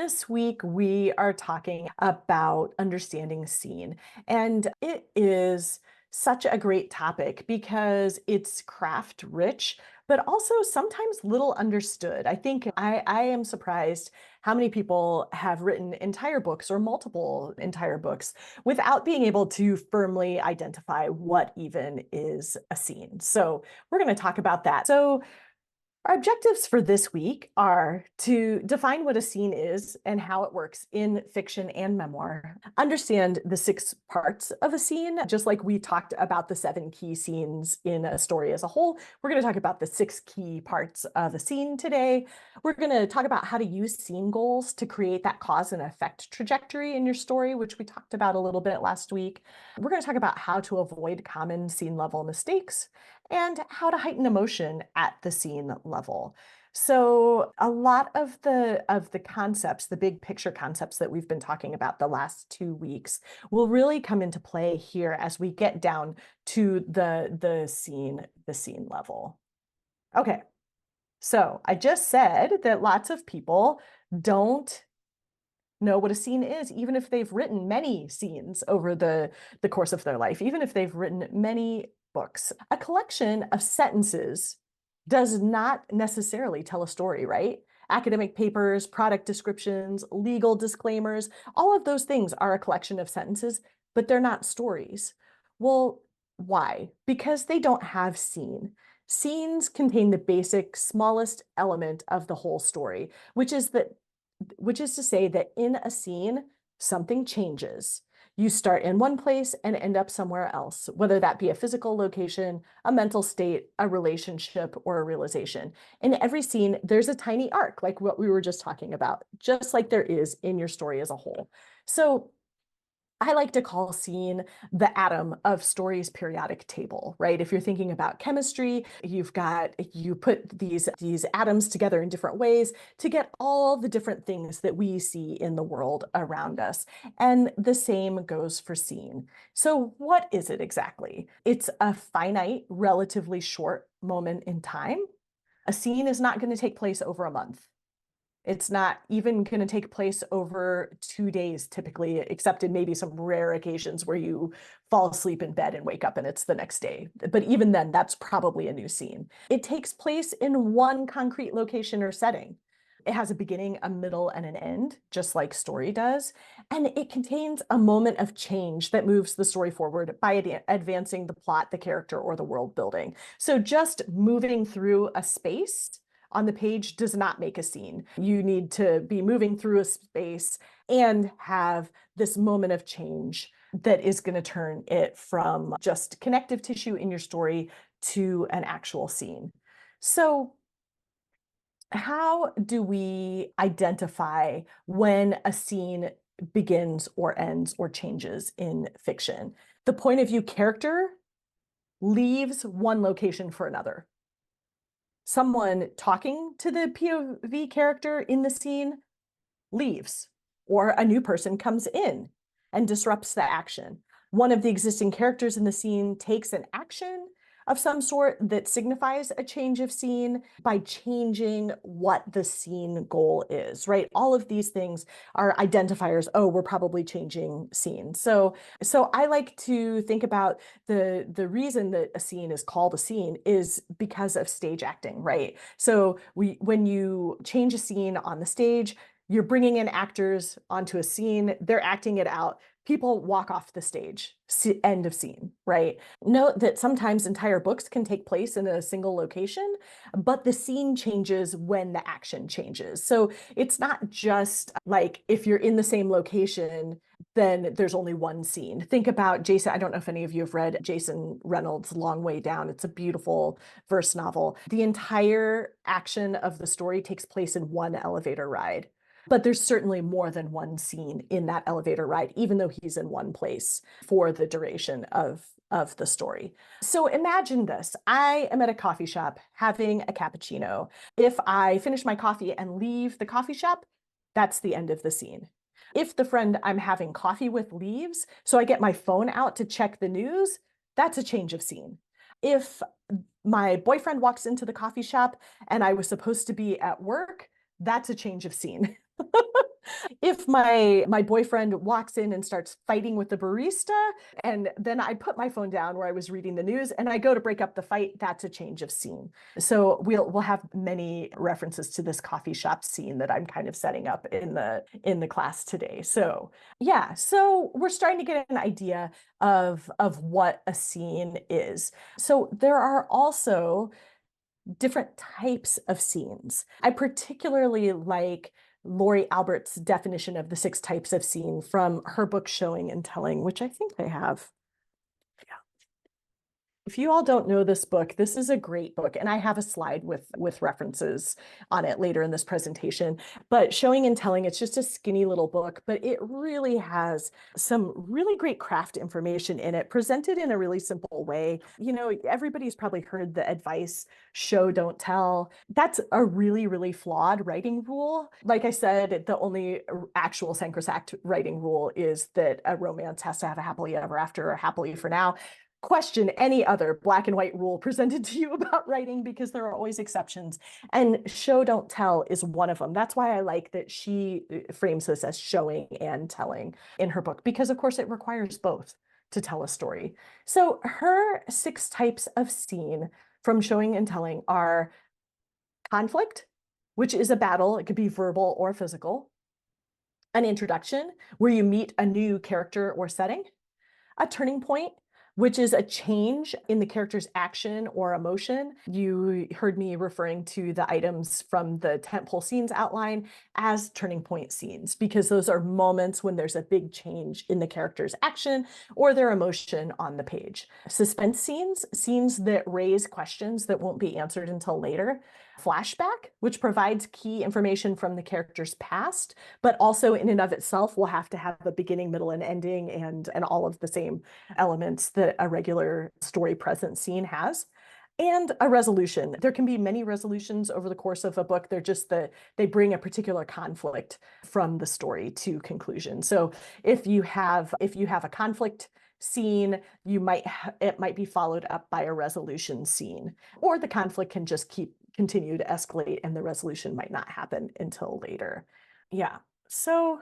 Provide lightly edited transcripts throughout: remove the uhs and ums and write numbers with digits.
This week, we are talking about understanding scene. And it is such a great topic because it's craft rich, but also sometimes little understood. I think I am surprised how many people have written entire books or multiple entire books without being able to firmly identify what even is a scene. So we're going to talk about that. So our objectives for this week are to define what a scene is and how it works in fiction and memoir, understand the 6 parts of a scene, just like we talked about the 7 key scenes in a story as a whole. We're going to talk about the 6 key parts of a scene today. We're going to talk about how to use scene goals to create that cause and effect trajectory in your story, which we talked about a little bit last week. We're going to talk about how to avoid common scene level mistakes and how to heighten emotion at the scene level. So a lot of the concepts, the big picture concepts that we've been talking about the last 2 weeks will really come into play here as we get down to the scene level. Okay. So I just said that lots of people don't know what a scene is, even if they've written many scenes over the course of their life, even if they've written many books. A collection of sentences does not necessarily tell a story, right? Academic papers, product descriptions, legal disclaimers, all of those things are a collection of sentences, but they're not stories. Well, why? Because they don't have scene. Scenes contain the basic, smallest element of the whole story, which is to say that in a scene, something changes. You start in one place and end up somewhere else, whether that be a physical location, a mental state, a relationship, or a realization. In every scene, there's a tiny arc, like what we were just talking about, just like there is in your story as a whole. So I like to call scene the atom of story's periodic table, right? If you're thinking about chemistry, you put these atoms together in different ways to get all the different things that we see in the world around us. And the same goes for scene. So what is it exactly? It's a finite, relatively short moment in time. A scene is not going to take place over a month. It's not even going to take place over 2 days, typically, except in maybe some rare occasions where you fall asleep in bed and wake up and it's the next day. But even then, that's probably a new scene. It takes place in one concrete location or setting. It has a beginning, a middle, and an end, just like story does. And it contains a moment of change that moves the story forward by advancing the plot, the character, or the world building. So just moving through a space on the page does not make a scene. You need to be moving through a space and have this moment of change that is going to turn it from just connective tissue in your story to an actual scene. So how do we identify when a scene begins or ends or changes in fiction? The point of view character leaves one location for another. Someone talking to the POV character in the scene leaves, or a new person comes in and disrupts the action. One of the existing characters in the scene takes an action of some sort that signifies a change of scene by changing what the scene goal is, right? All of these things are identifiers. Oh, we're probably changing scene. So I like to think about the reason that a scene is called a scene is because of stage acting, right? So when you change a scene on the stage, you're bringing in actors onto a scene, they're acting it out. People walk off the stage, end of scene, right? Note that sometimes entire books can take place in a single location, but the scene changes when the action changes. So it's not just like if you're in the same location, then there's only one scene. Think about Jason. I don't know if any of you have read Jason Reynolds' Long Way Down. It's a beautiful verse novel. The entire action of the story takes place in one elevator ride. But there's certainly more than one scene in that elevator ride, even though he's in one place for the duration of the story. So imagine this. I am at a coffee shop having a cappuccino. If I finish my coffee and leave the coffee shop, that's the end of the scene. If the friend I'm having coffee with leaves, so I get my phone out to check the news, that's a change of scene. If my boyfriend walks into the coffee shop and I was supposed to be at work, that's a change of scene. if my boyfriend walks in and starts fighting with the barista, and then I put my phone down where I was reading the news and I go to break up the fight, that's a change of scene. So we'll have many references to this coffee shop scene that I'm kind of setting up in the class today. So yeah, so we're starting to get an idea of what a scene is. So there are also different types of scenes. I particularly like Lori Albert's definition of the six types of scene from her book Showing and Telling, which I think they have. If you all don't know this book, this is a great book, and I have a slide with references on it later in this presentation. But Showing and Telling, it's just a skinny little book, but it really has some really great craft information in it, presented in a really simple way. You know, everybody's probably heard the advice, show, don't tell. That's a really, really flawed writing rule. Like I said, the only actual sacrosanct writing rule is that a romance has to have a happily ever after or happily for now. Question any other black and white rule presented to you about writing, because there are always exceptions. And show, don't tell is one of them. That's why I like that she frames this as showing and telling in her book, because of course it requires both to tell a story. So her six types of scene from Showing and Telling are conflict, which is a battle. It could be verbal or physical. An introduction, where you meet a new character or setting. A turning point, which is a change in the character's action or emotion. You heard me referring to the items from the tentpole scenes outline as turning point scenes, because those are moments when there's a big change in the character's action or their emotion on the page. Suspense scenes, scenes that raise questions that won't be answered until later. Flashback, which provides key information from the character's past, but also in and of itself will have to have a beginning, middle, and ending, and all of the same elements that a regular story present scene has. And a resolution. There can be many resolutions over the course of a book. They're just they bring a particular conflict from the story to conclusion. So if you have a conflict scene, it might be followed up by a resolution scene, or the conflict can just continue to escalate and the resolution might not happen until later. Yeah. So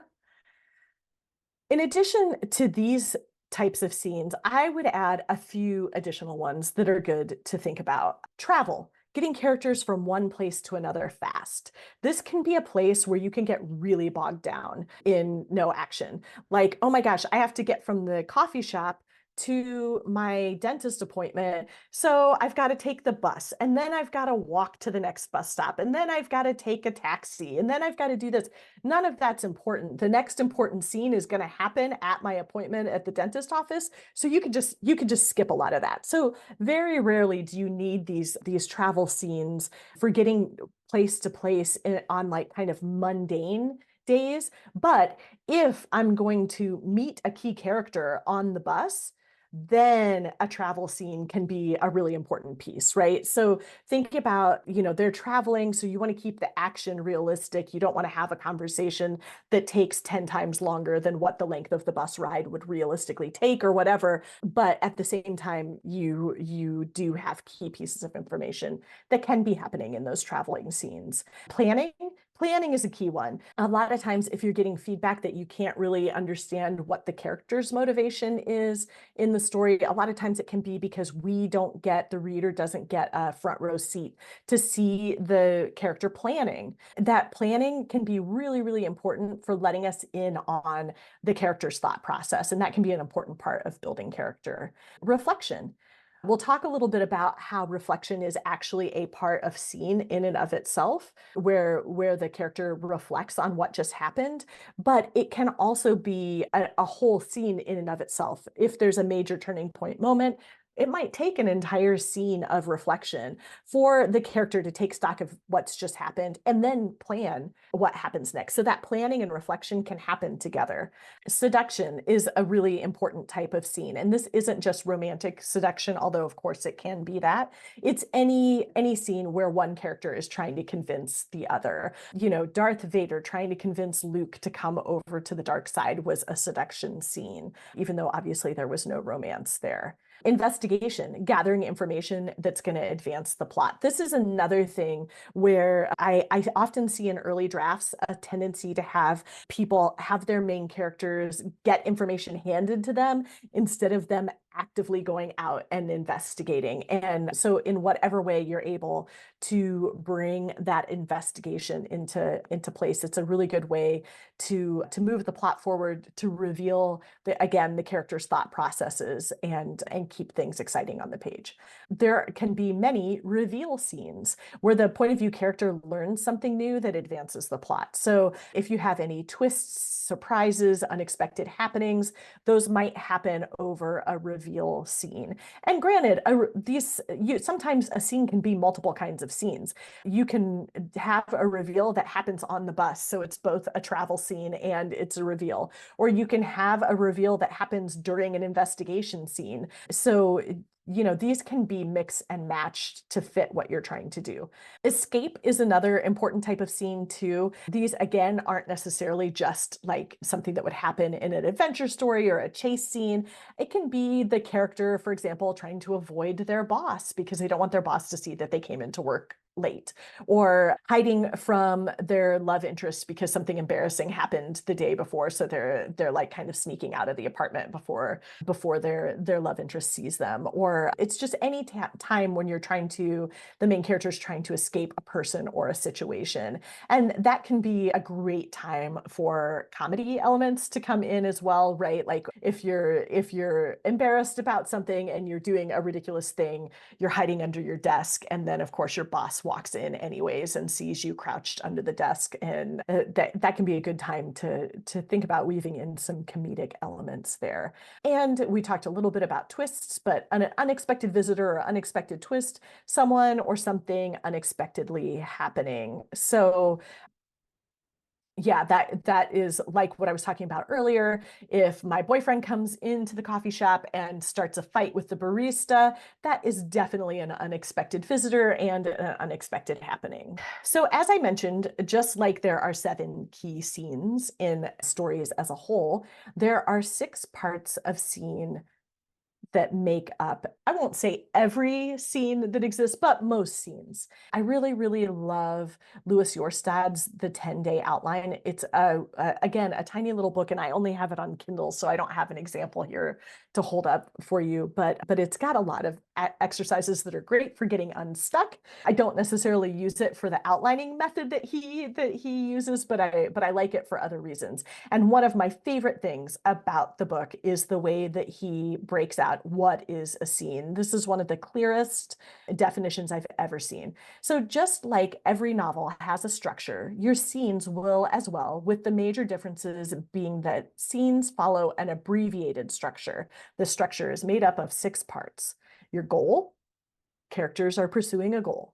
in addition to these types of scenes, I would add a few additional ones that are good to think about. Travel, getting characters from one place to another fast. This can be a place where you can get really bogged down in no action. Like, oh my gosh, I have to get from the coffee shop to my dentist appointment. So I've got to take the bus, and then I've got to walk to the next bus stop, and then I've got to take a taxi, and then I've got to do this. None of that's important. The next important scene is going to happen at my appointment at the dentist office. So you could just skip a lot of that. So very rarely do you need these travel scenes for getting place to place on like kind of mundane days. But if I'm going to meet a key character on the bus, then a travel scene can be a really important piece, right? So think about, they're traveling, so you want to keep the action realistic. You don't want to have a conversation that takes 10 times longer than what the length of the bus ride would realistically take or whatever. But at the same time, you do have key pieces of information that can be happening in those traveling scenes. Planning is a key one. A lot of times, if you're getting feedback that you can't really understand what the character's motivation is in the story, a lot of times it can be because the reader doesn't get a front row seat to see the character planning. That planning can be really, really important for letting us in on the character's thought process, and that can be an important part of building character. Reflection. We'll talk a little bit about how reflection is actually a part of scene in and of itself, where the character reflects on what just happened, but it can also be a whole scene in and of itself. If there's a major turning point moment, it might take an entire scene of reflection for the character to take stock of what's just happened and then plan what happens next. So that planning and reflection can happen together. Seduction is a really important type of scene. And this isn't just romantic seduction, although of course it can be that. It's any scene where one character is trying to convince the other. Darth Vader trying to convince Luke to come over to the dark side was a seduction scene, even though obviously there was no romance there. Investigation, gathering information that's going to advance the plot. This is another thing where I often see in early drafts a tendency to have people have their main characters get information handed to them instead of them actively going out and investigating. And so in whatever way you're able to bring that investigation into place, it's a really good way to move the plot forward, to reveal again the character's thought processes and keep things exciting on the page. There can be many reveal scenes where the point of view character learns something new that advances the plot. So if you have any twists, surprises, unexpected happenings, those might happen over a reveal scene. And granted, sometimes a scene can be multiple kinds of scenes. You can have a reveal that happens on the bus, so it's both a travel scene and it's a reveal. Or you can have a reveal that happens during an investigation scene. So these can be mixed and matched to fit what you're trying to do. Escape is another important type of scene too. These, again, aren't necessarily just like something that would happen in an adventure story or a chase scene. It can be the character, for example, trying to avoid their boss because they don't want their boss to see that they came into work late, or hiding from their love interest because something embarrassing happened the day before, so they're like kind of sneaking out of the apartment before their love interest sees them. Or it's just any time when the main character is trying to escape a person or a situation. And that can be a great time for comedy elements to come in as well, right? Like if you're embarrassed about something and you're doing a ridiculous thing, you're hiding under your desk, and then of course your boss walks in anyways and sees you crouched under the desk, and that can be a good time to think about weaving in some comedic elements there. And we talked a little bit about twists, but an unexpected visitor or unexpected twist, someone or something unexpectedly happening. So yeah, that is like what I was talking about earlier. If my boyfriend comes into the coffee shop and starts a fight with the barista, that is definitely an unexpected visitor and an unexpected happening. So as I mentioned, just like there are 7 key scenes in stories as a whole, there are 6 parts of scene that make up, I won't say every scene that exists, but most scenes. I really, really love Louis Jorstad's The 10-Day Outline. It's again, a tiny little book, and I only have it on Kindle, so I don't have an example here to hold up for you, but it's got a lot of exercises that are great for getting unstuck. I don't necessarily use it for the outlining method that he uses, but I like it for other reasons. And one of my favorite things about the book is the way that he breaks out what is a scene. This is one of the clearest definitions I've ever seen. So just like every novel has a structure, your scenes will as well, with the major differences being that scenes follow an abbreviated structure. The structure is made up of 6 parts. Your goal, characters are pursuing a goal.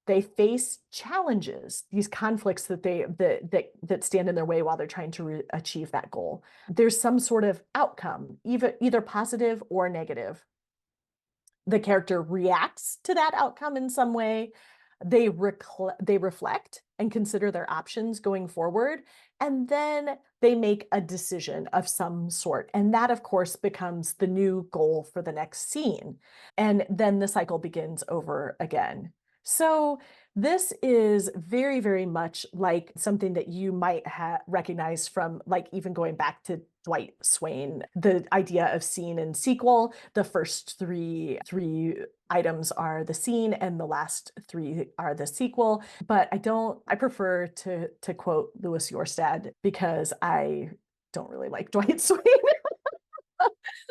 They face challenges, these conflicts that stand in their way while they're trying to achieve that goal. There's some sort of outcome, either positive or negative. The character reacts to that outcome in some way. They reflect and consider their options going forward, and then they make a decision of some sort. And that, of course, becomes the new goal for the next scene. And then the cycle begins over again. So this is very, very much like something that you might recognize from, like, even going back to Dwight Swain, the idea of scene and sequel. The first three items are the scene and the last 3 are the sequel. But I prefer to quote Louis Jorstad because I don't really like Dwight Swain.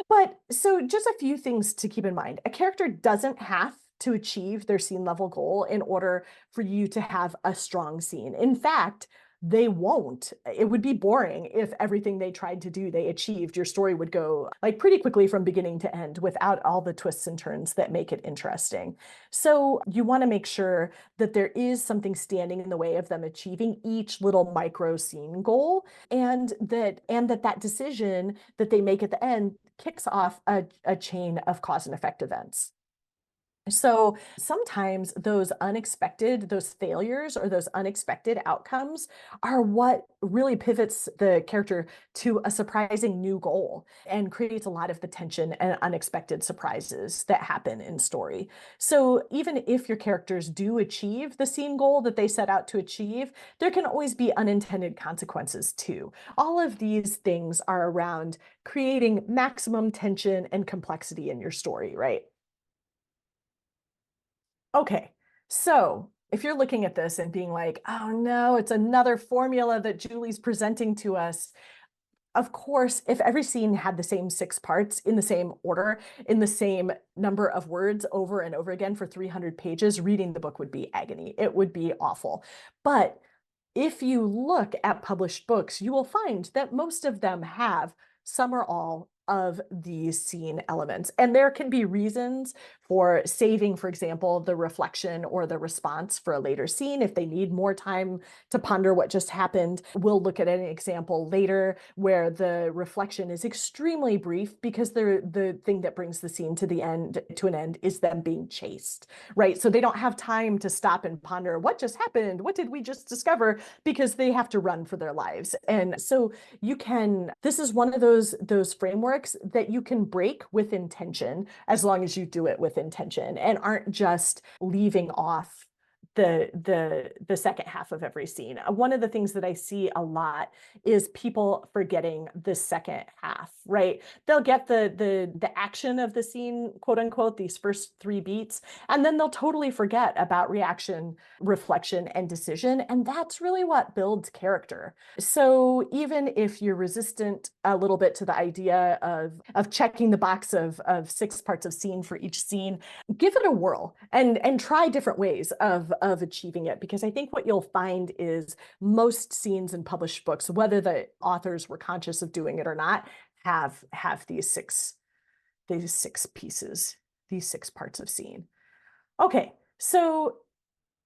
But so just a few things to keep in mind. A character doesn't have to achieve their scene level goal in order for you to have a strong scene. In fact, they won't. It would be boring if everything they tried to do they achieved. Your story would go like pretty quickly from beginning to end without all the twists and turns that make it interesting. So you want to make sure that there is something standing in the way of them achieving each little micro scene goal, and that decision that they make at the end kicks off a chain of cause and effect events. So sometimes those failures or those unexpected outcomes are what really pivots the character to a surprising new goal and creates a lot of the tension and unexpected surprises that happen in story. So even if your characters do achieve the scene goal that they set out to achieve, there can always be unintended consequences too. All of these things are around creating maximum tension and complexity in your story, right? Okay, so if you're looking at this and being like, oh no, it's another formula that Julie's presenting to us. Of course, if every scene had the same six parts in the same order, in the same number of words over and over again for 300 pages, reading the book would be agony. It would be awful. But if you look at published books, you will find that most of them have some or all of these scene elements. And there can be reasons for saving, for example, the reflection or the response for a later scene if they need more time to ponder what just happened. We'll look at an example later where the reflection is extremely brief because the thing that brings the scene to an end is them being chased, right? So they don't have time to stop and ponder what just happened, what did we just discover, because they have to run for their lives. And so this is one of those frameworks that you can break with intention as long as you do it with intention and aren't just leaving off the second half of every scene. One of the things that I see a lot is people forgetting the second half, right? They'll get the action of the scene, quote unquote, these first three beats, and then they'll totally forget about reaction, reflection, and decision. And that's really what builds character. So even if you're resistant a little bit to the idea of checking the box of six parts of scene for each scene, give it a whirl and try different ways of achieving it, because I think what you'll find is most scenes in published books, whether the authors were conscious of doing it or not, have these six pieces, these six parts of scene. Okay, so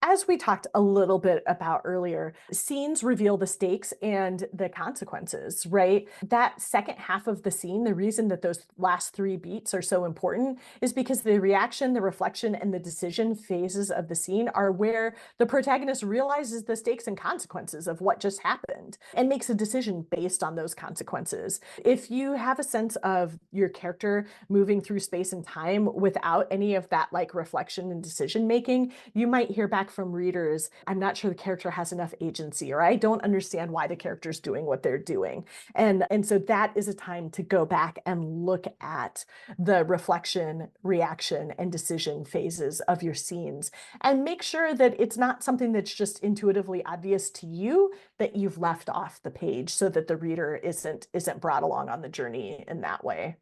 as we talked a little bit about earlier, scenes reveal the stakes and the consequences, right? That second half of the scene, the reason that those last three beats are so important is because the reaction, the reflection, and the decision phases of the scene are where the protagonist realizes the stakes and consequences of what just happened and makes a decision based on those consequences. If you have a sense of your character moving through space and time without any of that like reflection and decision making, you might hear back from readers, I'm not sure the character has enough agency, or I don't understand why the character's doing what they're doing. And so that is a time to go back and look at the reflection, reaction, and decision phases of your scenes and make sure that it's not something that's just intuitively obvious to you that you've left off the page so that the reader isn't brought along on the journey in that way.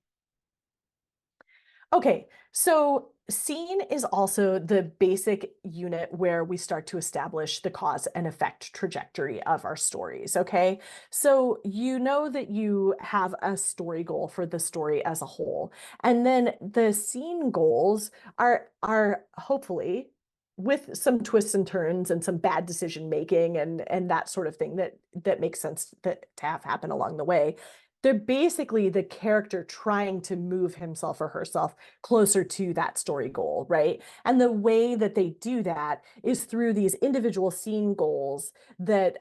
Okay, so scene is also the basic unit where we start to establish the cause and effect trajectory of our stories. Okay, so you know that you have a story goal for the story as a whole, and then the scene goals are hopefully with some twists and turns and some bad decision making and that sort of thing that makes sense to have happen along the way. They're basically the character trying to move himself or herself closer to that story goal, right? And the way that they do that is through these individual scene goals that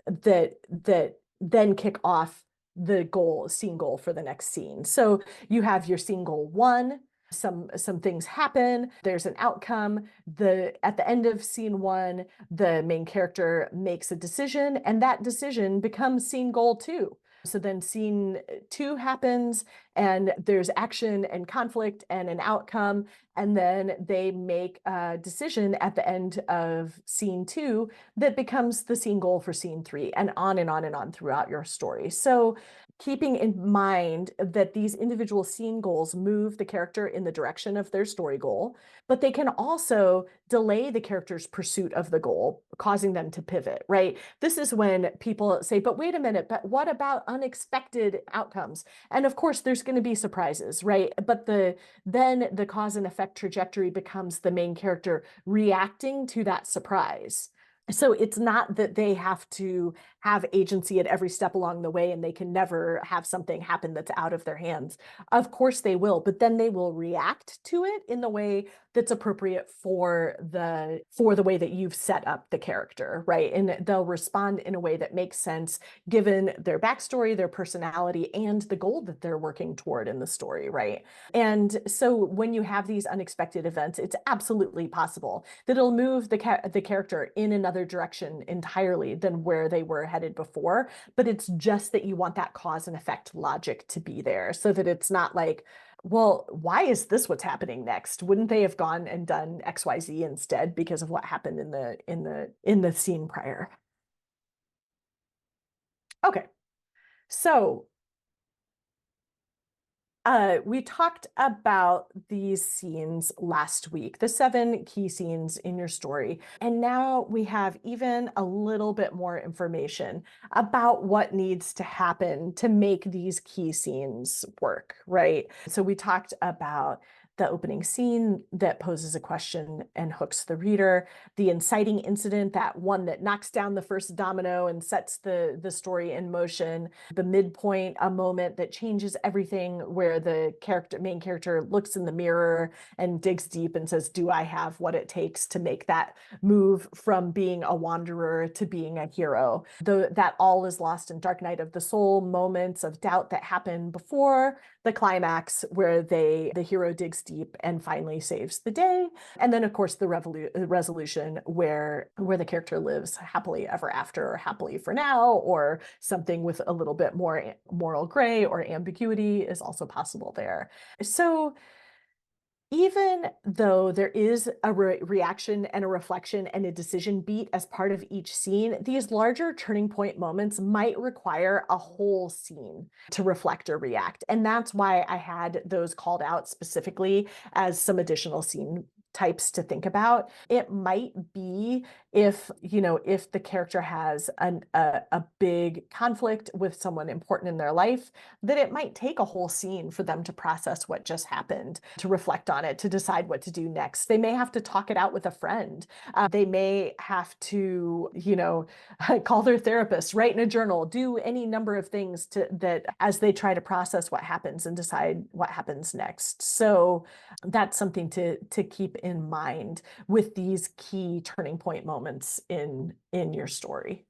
then kick off the scene goal for the next scene. So you have your scene goal one, some things happen, there's an outcome. At the end of scene one, the main character makes a decision, and that decision becomes scene goal two. So then scene two happens, and there's action and conflict and an outcome. And then they make a decision at the end of scene two that becomes the scene goal for scene three, and on and on and on throughout your story. So keeping in mind that these individual scene goals move the character in the direction of their story goal, but they can also delay the character's pursuit of the goal, causing them to pivot, right? This is when people say, but wait a minute, but what about unexpected outcomes? And of course, there's going to be surprises, right? But then the cause and effect trajectory becomes the main character reacting to that surprise. So it's not that they have to have agency at every step along the way and they can never have something happen that's out of their hands. Of course they will, but then they will react to it in the way that's appropriate for the way that you've set up the character, right? And they'll respond in a way that makes sense given their backstory, their personality, and the goal that they're working toward in the story, right? And so when you have these unexpected events, it's absolutely possible that it'll move the character in another direction entirely than where they were headed before. But it's just that you want that cause and effect logic to be there so that it's not like, well, why is this what's happening next? Wouldn't they have gone and done XYZ instead because of what happened in the scene prior? Okay. So we talked about these scenes last week, the 7 key scenes in your story. And now we have even a little bit more information about what needs to happen to make these key scenes work, right? So we talked about the opening scene that poses a question and hooks the reader, the inciting incident, that one that knocks down the first domino and sets the story in motion, the midpoint, a moment that changes everything where the main character looks in the mirror and digs deep and says, do I have what it takes to make that move from being a wanderer to being a hero? That all is lost in Dark Night of the Soul, moments of doubt that happen before the climax where the hero digs deep and finally saves the day. And then of course the resolution where the character lives happily ever after, or happily for now, or something with a little bit more moral gray or ambiguity is also possible there. So even though there is a reaction and a reflection and a decision beat as part of each scene, these larger turning point moments might require a whole scene to reflect or react. And that's why I had those called out specifically as some additional scene types to think about. It might be if the character has a big conflict with someone important in their life, that it might take a whole scene for them to process what just happened, to reflect on it, to decide what to do next. They may have to talk it out with a friend. They may have to, call their therapist, write in a journal, do any number of things that as they try to process what happens and decide what happens next. So that's something to keep in mind with these key turning point moments in your story.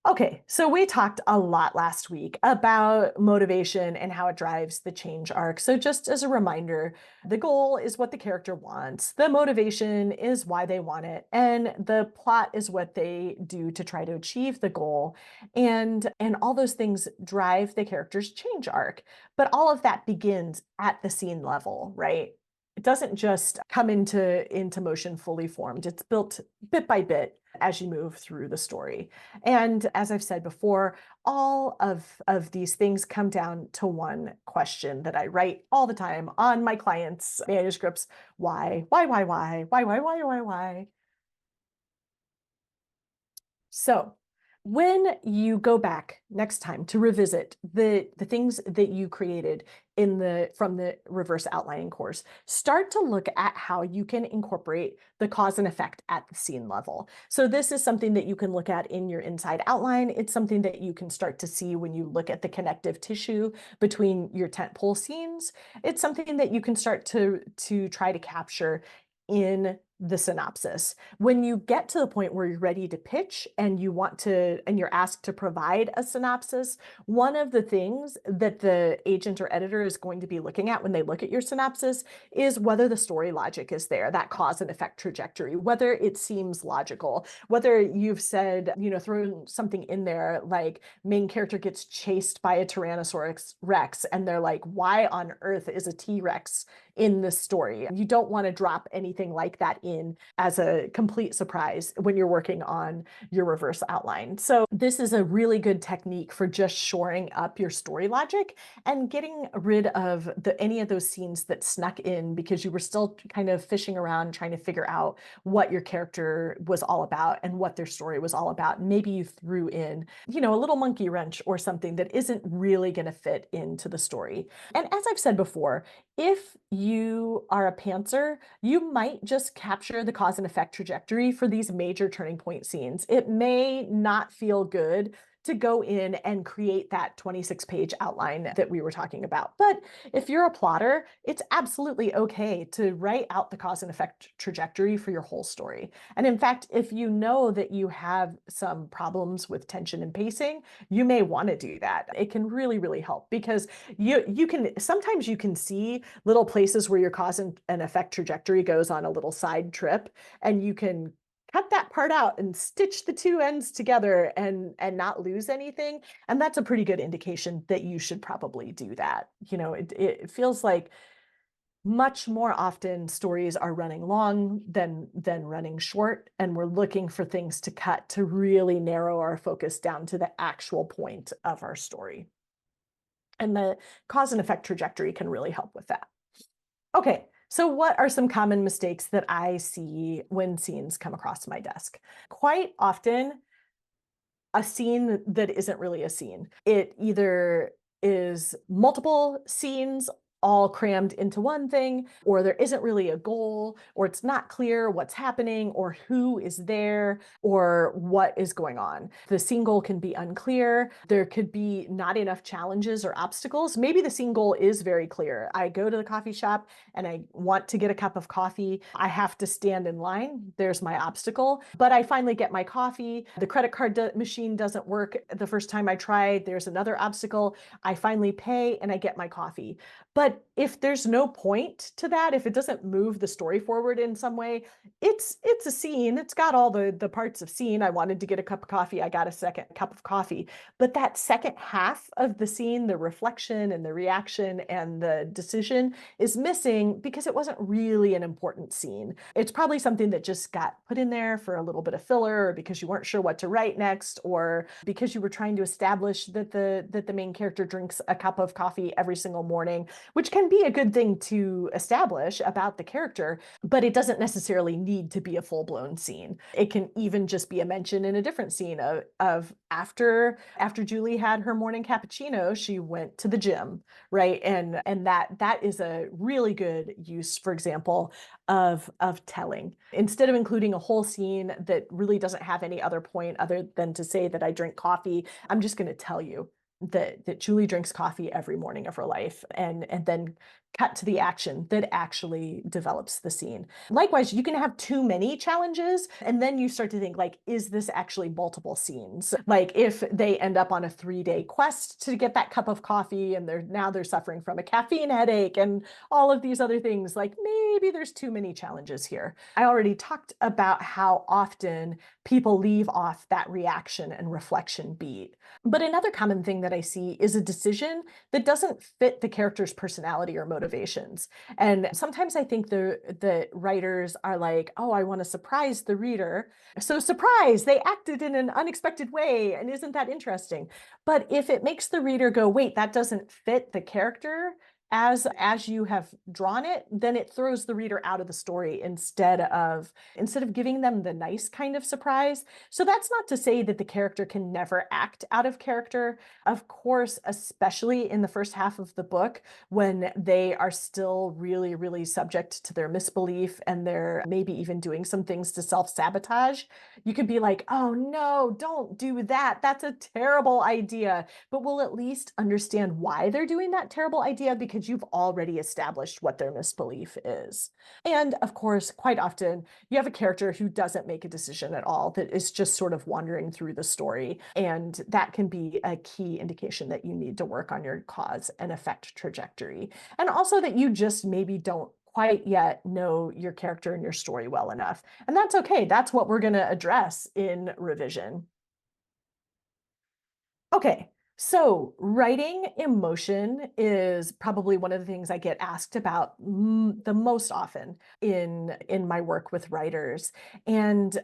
Okay, so we talked a lot last week about motivation and how it drives the change arc. So, just as a reminder, the goal is what the character wants, the motivation is why they want it, and the plot is what they do to try to achieve the goal. And all those things drive the character's change arc. But all of that begins at the scene level, right? It doesn't just come into motion fully formed. It's built bit by bit as you move through the story. And as I've said before, all of these things come down to one question that I write all the time on my clients' manuscripts. Why? Why? Why? So when you go back next time to revisit the things that you created from the reverse outlining course, start to look at how you can incorporate the cause and effect at the scene level. So this is something that you can look at in your inside outline. It's something that you can start to see when you look at the connective tissue between your tentpole scenes. It's something that you can start to try to capture in the synopsis. When you get to the point where you're ready to pitch and you're asked to provide a synopsis, one of the things that the agent or editor is going to be looking at when they look at your synopsis is whether the story logic is there, that cause and effect trajectory, whether it seems logical, whether you've said, thrown something in there like main character gets chased by a Tyrannosaurus Rex, and they're like, why on earth is a T-Rex in this story? You don't want to drop anything like that in as a complete surprise when you're working on your reverse outline. So this is a really good technique for just shoring up your story logic and getting rid of any of those scenes that snuck in because you were still kind of fishing around trying to figure out what your character was all about and what their story was all about. Maybe you threw in, a little monkey wrench or something that isn't really going to fit into the story. And as I've said before, if you are a pantser, you might just capture capture the cause and effect trajectory for these major turning point scenes. It may not feel good to go in and create that 26-page outline that we were talking about. But if you're a plotter, it's absolutely okay to write out the cause and effect trajectory for your whole story. And in fact, if you know that you have some problems with tension and pacing, you may want to do that. It can really, really help because you can sometimes you can see little places where your cause and effect trajectory goes on a little side trip, and you can cut that part out and stitch the two ends together and not lose anything. And that's a pretty good indication that you should probably do that. It feels like much more often stories are running long than running short, and we're looking for things to cut to really narrow our focus down to the actual point of our story. And the cause and effect trajectory can really help with that. Okay, so what are some common mistakes that I see when scenes come across my desk? Quite often, a scene that isn't really a scene. It either is multiple scenes all crammed into one thing, or there isn't really a goal, or it's not clear what's happening, or who is there, or what is going on. The scene goal can be unclear. There could be not enough challenges or obstacles. Maybe the scene goal is very clear. I go to the coffee shop and I want to get a cup of coffee. I have to stand in line. There's my obstacle. But I finally get my coffee. The credit card machine doesn't work the first time I tried. There's another obstacle. I finally pay and I get my coffee. But if there's no point to that, if it doesn't move the story forward in some way, it's a scene. It's got all the parts of scene. I wanted to get a cup of coffee. I got a second cup of coffee. But that second half of the scene, the reflection and the reaction and the decision is missing because it wasn't really an important scene. It's probably something that just got put in there for a little bit of filler, or because you weren't sure what to write next, or because you were trying to establish that the main character drinks a cup of coffee every single morning, which can be a good thing to establish about the character, but it doesn't necessarily need to be a full-blown scene. It can even just be a mention in a different scene of after Julie had her morning cappuccino, she went to the gym, right? And that is a really good use, for example, of telling. Instead of including a whole scene that really doesn't have any other point other than to say that I drink coffee, I'm just going to tell you that Julie drinks coffee every morning of her life, and then cut to the action that actually develops the scene. Likewise, you can have too many challenges, and then you start to think, like, is this actually multiple scenes? Like, if they end up on a 3-day quest to get that cup of coffee, and they're suffering from a caffeine headache and all of these other things, like maybe there's too many challenges here. I already talked about how often people leave off that reaction and reflection beat. But another common thing that I see is a decision that doesn't fit the character's personality or motivations. And sometimes I think the writers are like, oh, I want to surprise the reader. So surprise, they acted in an unexpected way. And isn't that interesting? But if it makes the reader go, wait, that doesn't fit the character as you have drawn it, then it throws the reader out of the story instead of giving them the nice kind of surprise. So that's not to say that the character can never act out of character. Of course, especially in the first half of the book, when they are still really, really subject to their misbelief and they're maybe even doing some things to self-sabotage, you could be like, oh no, don't do that. That's a terrible idea. But we'll at least understand why they're doing that terrible idea because you've already established what their misbelief is. And of course, quite often you have a character who doesn't make a decision at all, that is just sort of wandering through the story. And that can be a key indication that you need to work on your cause and effect trajectory. And also that you just maybe don't quite yet know your character and your story well enough. And that's okay. That's what we're going to address in revision. Okay, so writing emotion is probably one of the things I get asked about the most often in my work with writers. And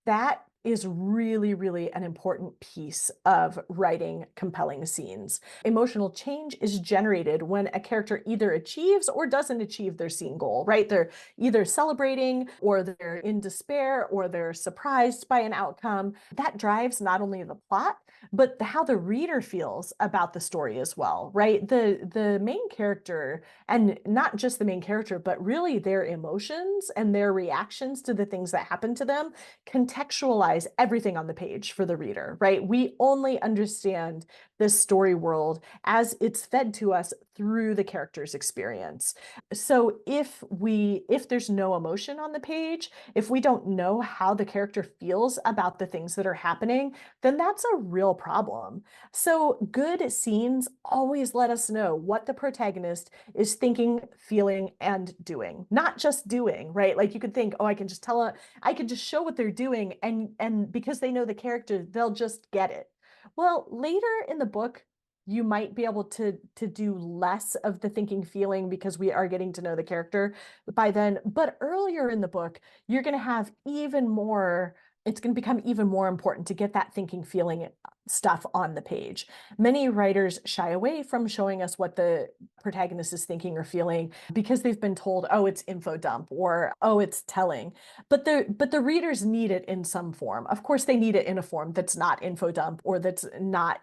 that is really, really an important piece of writing compelling scenes. Emotional change is generated when a character either achieves or doesn't achieve their scene goal, right? They're either celebrating or they're in despair or they're surprised by an outcome. That drives not only the plot, but how the reader feels about the story as well, right? The main character, and not just the main character, but really their emotions and their reactions to the things that happen to them contextualize everything on the page for the reader, right? We only understand this story world as it's fed to us through the character's experience. So if there's no emotion on the page, if we don't know how the character feels about the things that are happening, then that's a real problem. So good scenes always let us know what the protagonist is thinking, feeling, and doing, not just doing, right? Like you could think, oh, I can just show what they're doing, and because they know the character, they'll just get it. Well, later in the book, you might be able to do less of the thinking feeling because we are getting to know the character by then. But earlier in the book, you're going to have even more, it's going to become even more important to get that thinking feeling stuff on the page. Many writers shy away from showing us what the protagonist is thinking or feeling because they've been told, oh, it's info dump or oh, it's telling. But the readers need it in some form. Of course, they need it in a form that's not info dump or that's not,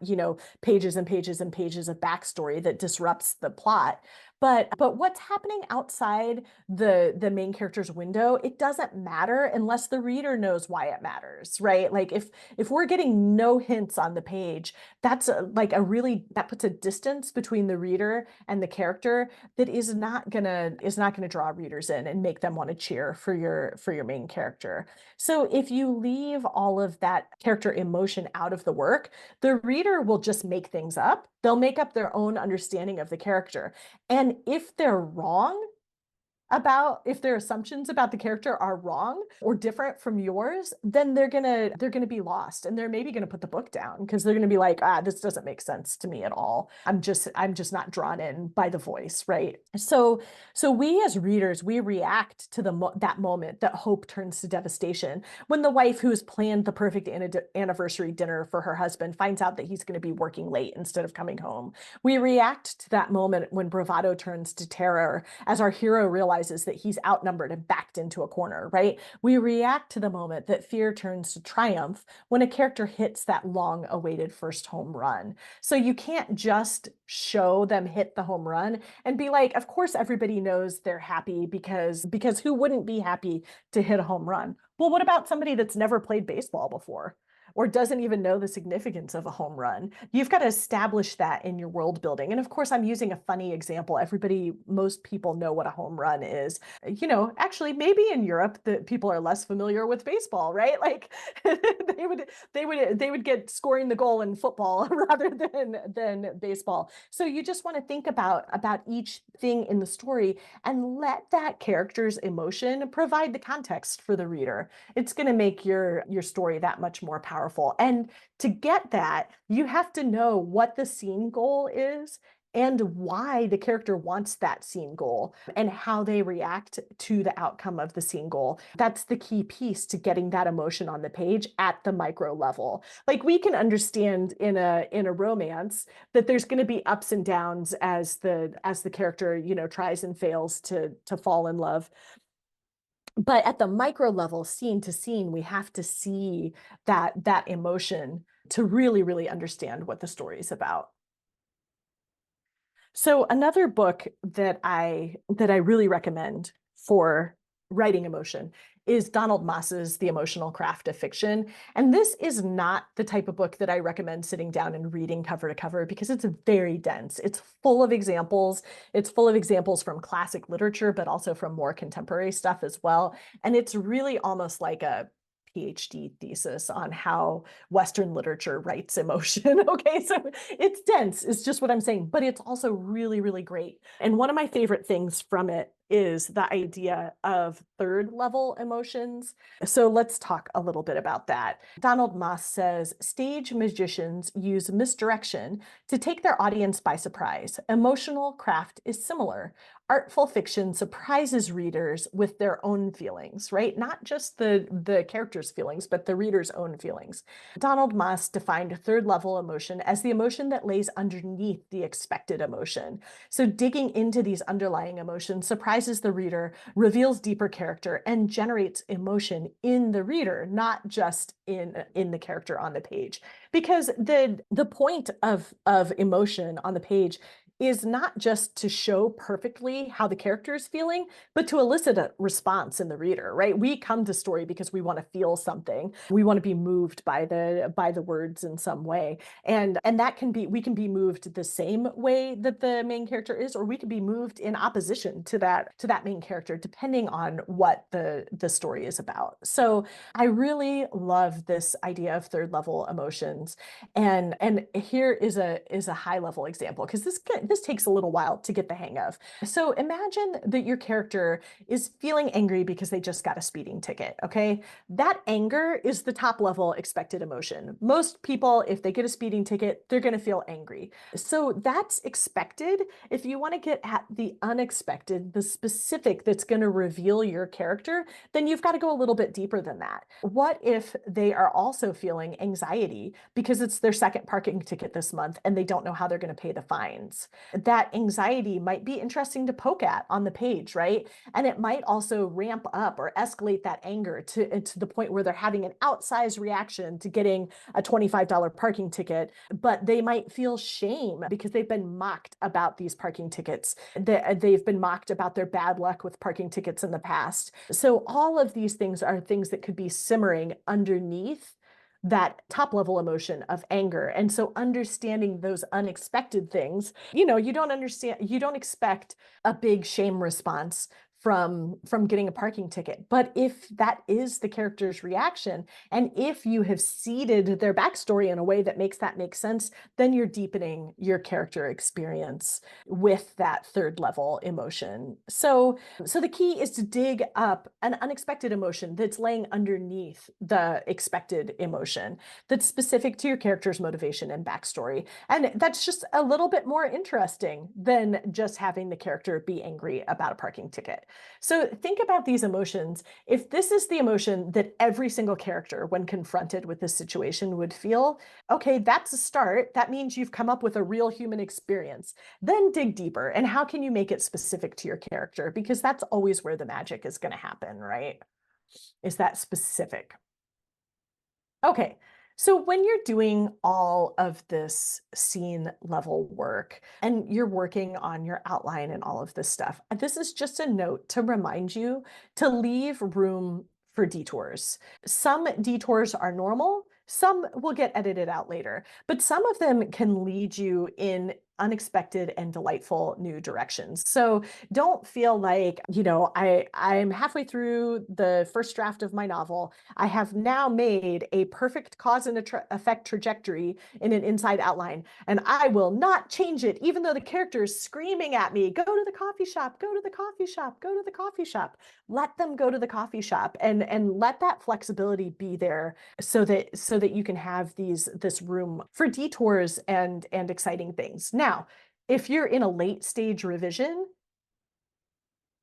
pages and pages and pages of backstory that disrupts the plot. But what's happening outside the main character's window, it doesn't matter unless the reader knows why it matters, right? Like if we're getting no hints on the page, that's that puts a distance between the reader and the character that is not gonna draw readers in and make them want to cheer for your main character. So if you leave all of that character emotion out of the work, the reader will just make things up. They'll make up their own understanding of the character. And if they're wrong, if their assumptions about the character are wrong or different from yours, then they're gonna be lost and they're maybe gonna put the book down because they're gonna be like, this doesn't make sense to me at all. I'm just not drawn in by the voice, right? So we as readers, we react to that moment that hope turns to devastation when the wife who has planned the perfect anniversary dinner for her husband finds out that he's going to be working late instead of coming home. We react to that moment when bravado turns to terror as our hero realizes that he's outnumbered and backed into a corner, right? We react to the moment that fear turns to triumph when a character hits that long awaited first home run. So you can't just show them hit the home run and be like, of course everybody knows they're happy because who wouldn't be happy to hit a home run? Well, what about somebody that's never played baseball before? Or doesn't even know the significance of a home run. You've got to establish that in your world building. And of course, I'm using a funny example. Most people know what a home run is. Actually, maybe in Europe, the people are less familiar with baseball, right? Like they would get scoring the goal in football rather than baseball. So you just want to think about each thing in the story and let that character's emotion provide the context for the reader. It's going to make your story that much more powerful. And to get that, you have to know what the scene goal is and why the character wants that scene goal and how they react to the outcome of the scene goal. That's the key piece to getting that emotion on the page at the micro level. Like we can understand in a romance that there's going to be ups and downs as the character, tries and fails to fall in love. But at the micro level, scene to scene, we have to see that emotion to really, really understand what the story is about. So another book that I really recommend for writing emotion is Donald Moss's The Emotional Craft of Fiction. And this is not the type of book that I recommend sitting down and reading cover to cover because it's very dense. It's full of examples. It's full of examples from classic literature, but also from more contemporary stuff as well. And it's really almost like a PhD thesis on how Western literature writes emotion. Okay, so it's dense, is just what I'm saying, but it's also really, really great. And one of my favorite things from it is the idea of third level emotions. So let's talk a little bit about that. Donald Moss says stage magicians use misdirection to take their audience by surprise. Emotional craft is similar. Artful fiction surprises readers with their own feelings, right? Not just the character's feelings, but the reader's own feelings. Donald Moss defined third level emotion as the emotion that lays underneath the expected emotion. So digging into these underlying emotions surprises the reader, reveals deeper character, and generates emotion in the reader, not just in the character on the page. Because the point of emotion on the page is not just to show perfectly how the character is feeling, but to elicit a response in the reader, right? We come to story because we want to feel something. We want to be moved by the words in some way. And that can be, we can be moved the same way that the main character is, or we could be moved in opposition to that main character, depending on what the story is about. So I really love this idea of third level emotions. And here is a high level example, because this takes a little while to get the hang of. So imagine that your character is feeling angry because they just got a speeding ticket, okay? That anger is the top level expected emotion. Most people, if they get a speeding ticket, they're going to feel angry. So that's expected. If you want to get at the unexpected, the specific that's going to reveal your character, then you've got to go a little bit deeper than that. What if they are also feeling anxiety because it's their second parking ticket this month and they don't know how they're going to pay the fines? That anxiety might be interesting to poke at on the page, right? And it might also ramp up or escalate that anger to the point where they're having an outsized reaction to getting a $25 parking ticket, but they might feel shame because they've been mocked about these parking tickets. They've been mocked about their bad luck with parking tickets in the past. So all of these things are things that could be simmering underneath that top level emotion of anger. And so understanding those unexpected things, you don't expect a big shame response from getting a parking ticket. But if that is the character's reaction, and if you have seeded their backstory in a way that makes that make sense, then you're deepening your character experience with that third level emotion. So the key is to dig up an unexpected emotion that's laying underneath the expected emotion, that's specific to your character's motivation and backstory. And that's just a little bit more interesting than just having the character be angry about a parking ticket. So think about these emotions. If this is the emotion that every single character, when confronted with this situation, would feel, okay, that's a start. That means you've come up with a real human experience. Then dig deeper. And how can you make it specific to your character? Because that's always where the magic is going to happen, right? Is that specific? Okay. So when you're doing all of this scene level work and you're working on your outline and all of this stuff, this is just a note to remind you to leave room for detours. Some detours are normal, some will get edited out later, but some of them can lead you in unexpected and delightful new directions. So don't feel like, I'm halfway through the first draft of my novel. I have now made a perfect cause and effect trajectory in an inside outline, and I will not change it, even though the character is screaming at me, go to the coffee shop, go to the coffee shop, go to the coffee shop. Let them go to the coffee shop, and let that flexibility be there so that you can have this room for detours and exciting things. Now, if you're in a late stage revision,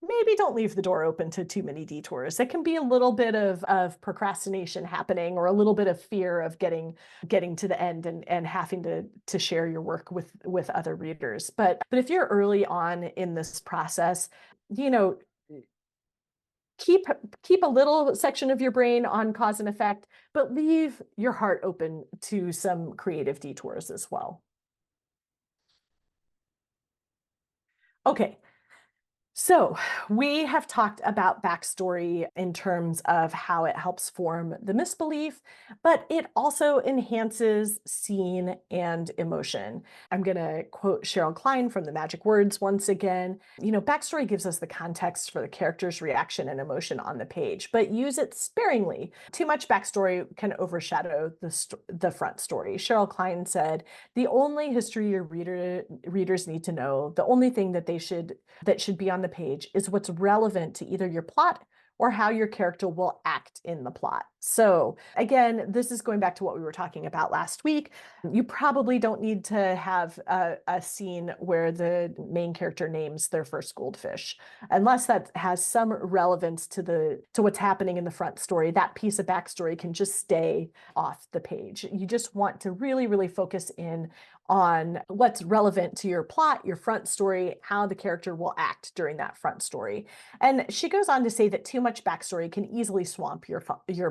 maybe don't leave the door open to too many detours. It can be a little bit of procrastination happening, or a little bit of fear of getting to the end and having to share your work with other readers. But if you're early on in this process, you know, keep keep a little section of your brain on cause and effect, but leave your heart open to some creative detours as well. Okay, so we have talked about backstory in terms of how it helps form the misbelief, but it also enhances scene and emotion. I'm going to quote Cheryl Klein from The Magic Words once again. Backstory gives us the context for the character's reaction and emotion on the page, but use it sparingly. Too much backstory can overshadow the front story. Cheryl Klein said, the only history your readers need to know, the only thing that should be on the the page is what's relevant to either your plot or how your character will act in the plot. So again, this is going back to what we were talking about last week. You probably don't need to have a scene where the main character names their first goldfish, unless that has some relevance to what's happening in the front story. That piece of backstory can just stay off the page. You just want to really, really focus in on what's relevant to your plot, your front story, how the character will act during that front story. And she goes on to say that too much backstory can easily swamp your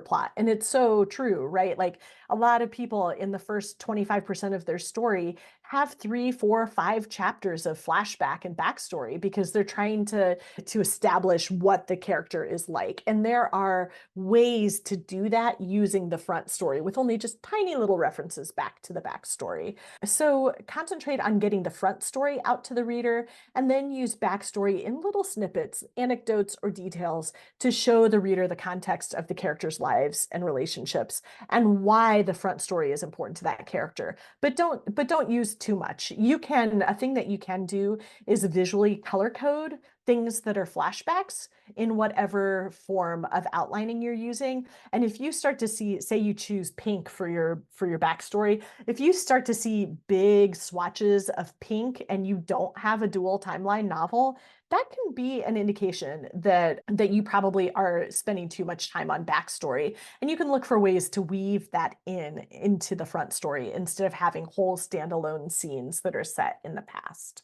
plot. And it's so true, right? Like a lot of people in the first 25% of their story have 3, 4, 5 chapters of flashback and backstory because they're trying to establish what the character is like. And there are ways to do that using the front story with only just tiny little references back to the backstory. So concentrate on getting the front story out to the reader and then use backstory in little snippets, anecdotes, or details to show the reader the context of the characters' lives and relationships and why the front story is important to that character. But don't use too much. A thing that you can do is visually color code things that are flashbacks in whatever form of outlining you're using. And if you start to see, say you choose pink for your backstory, if you start to see big swatches of pink and you don't have a dual timeline novel, that can be an indication that you probably are spending too much time on backstory. And you can look for ways to weave that into the front story instead of having whole standalone scenes that are set in the past.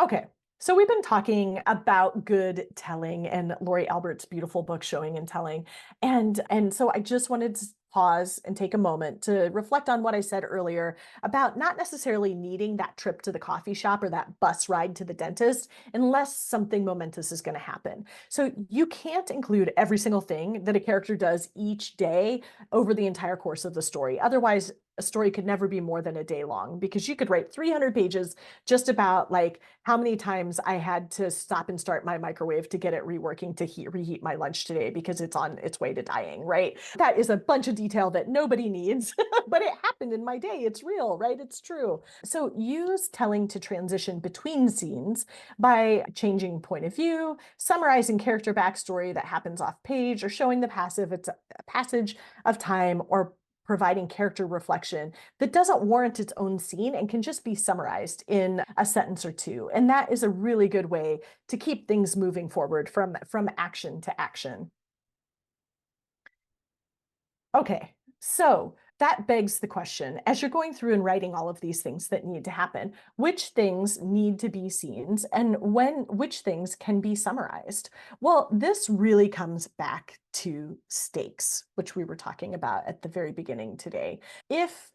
Okay, so we've been talking about good telling and Lori Albert's beautiful book, Showing and Telling. And so I just wanted to pause and take a moment to reflect on what I said earlier about not necessarily needing that trip to the coffee shop or that bus ride to the dentist unless something momentous is going to happen. So you can't include every single thing that a character does each day over the entire course of the story. Otherwise, a story could never be more than a day long because you could write 300 pages just about like how many times I had to stop and start my microwave to get it reworking to reheat my lunch today because it's on its way to dying, right? That is a bunch of detail that nobody needs, but it happened in my day. It's real, right? It's true. So use telling to transition between scenes by changing point of view, summarizing character backstory that happens off page, or showing the passage of time, or providing character reflection that doesn't warrant its own scene and can just be summarized in a sentence or two. And that is a really good way to keep things moving forward from action to action. Okay, so that begs the question, as you're going through and writing all of these things that need to happen, which things need to be scenes and which things can be summarized? Well, this really comes back to stakes, which we were talking about at the very beginning today. If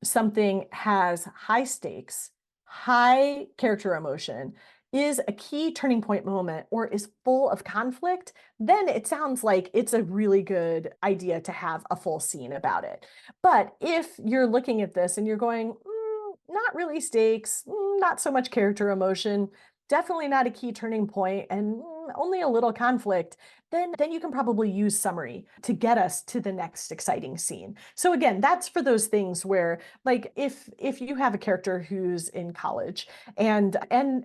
something has high stakes, high character emotion, is a key turning point moment, or is full of conflict, then it sounds like it's a really good idea to have a full scene about it. But if you're looking at this and you're going, not really stakes, not so much character emotion, definitely not a key turning point, and only a little conflict, then you can probably use summary to get us to the next exciting scene. So again, that's for those things where, like, if you have a character who's in college and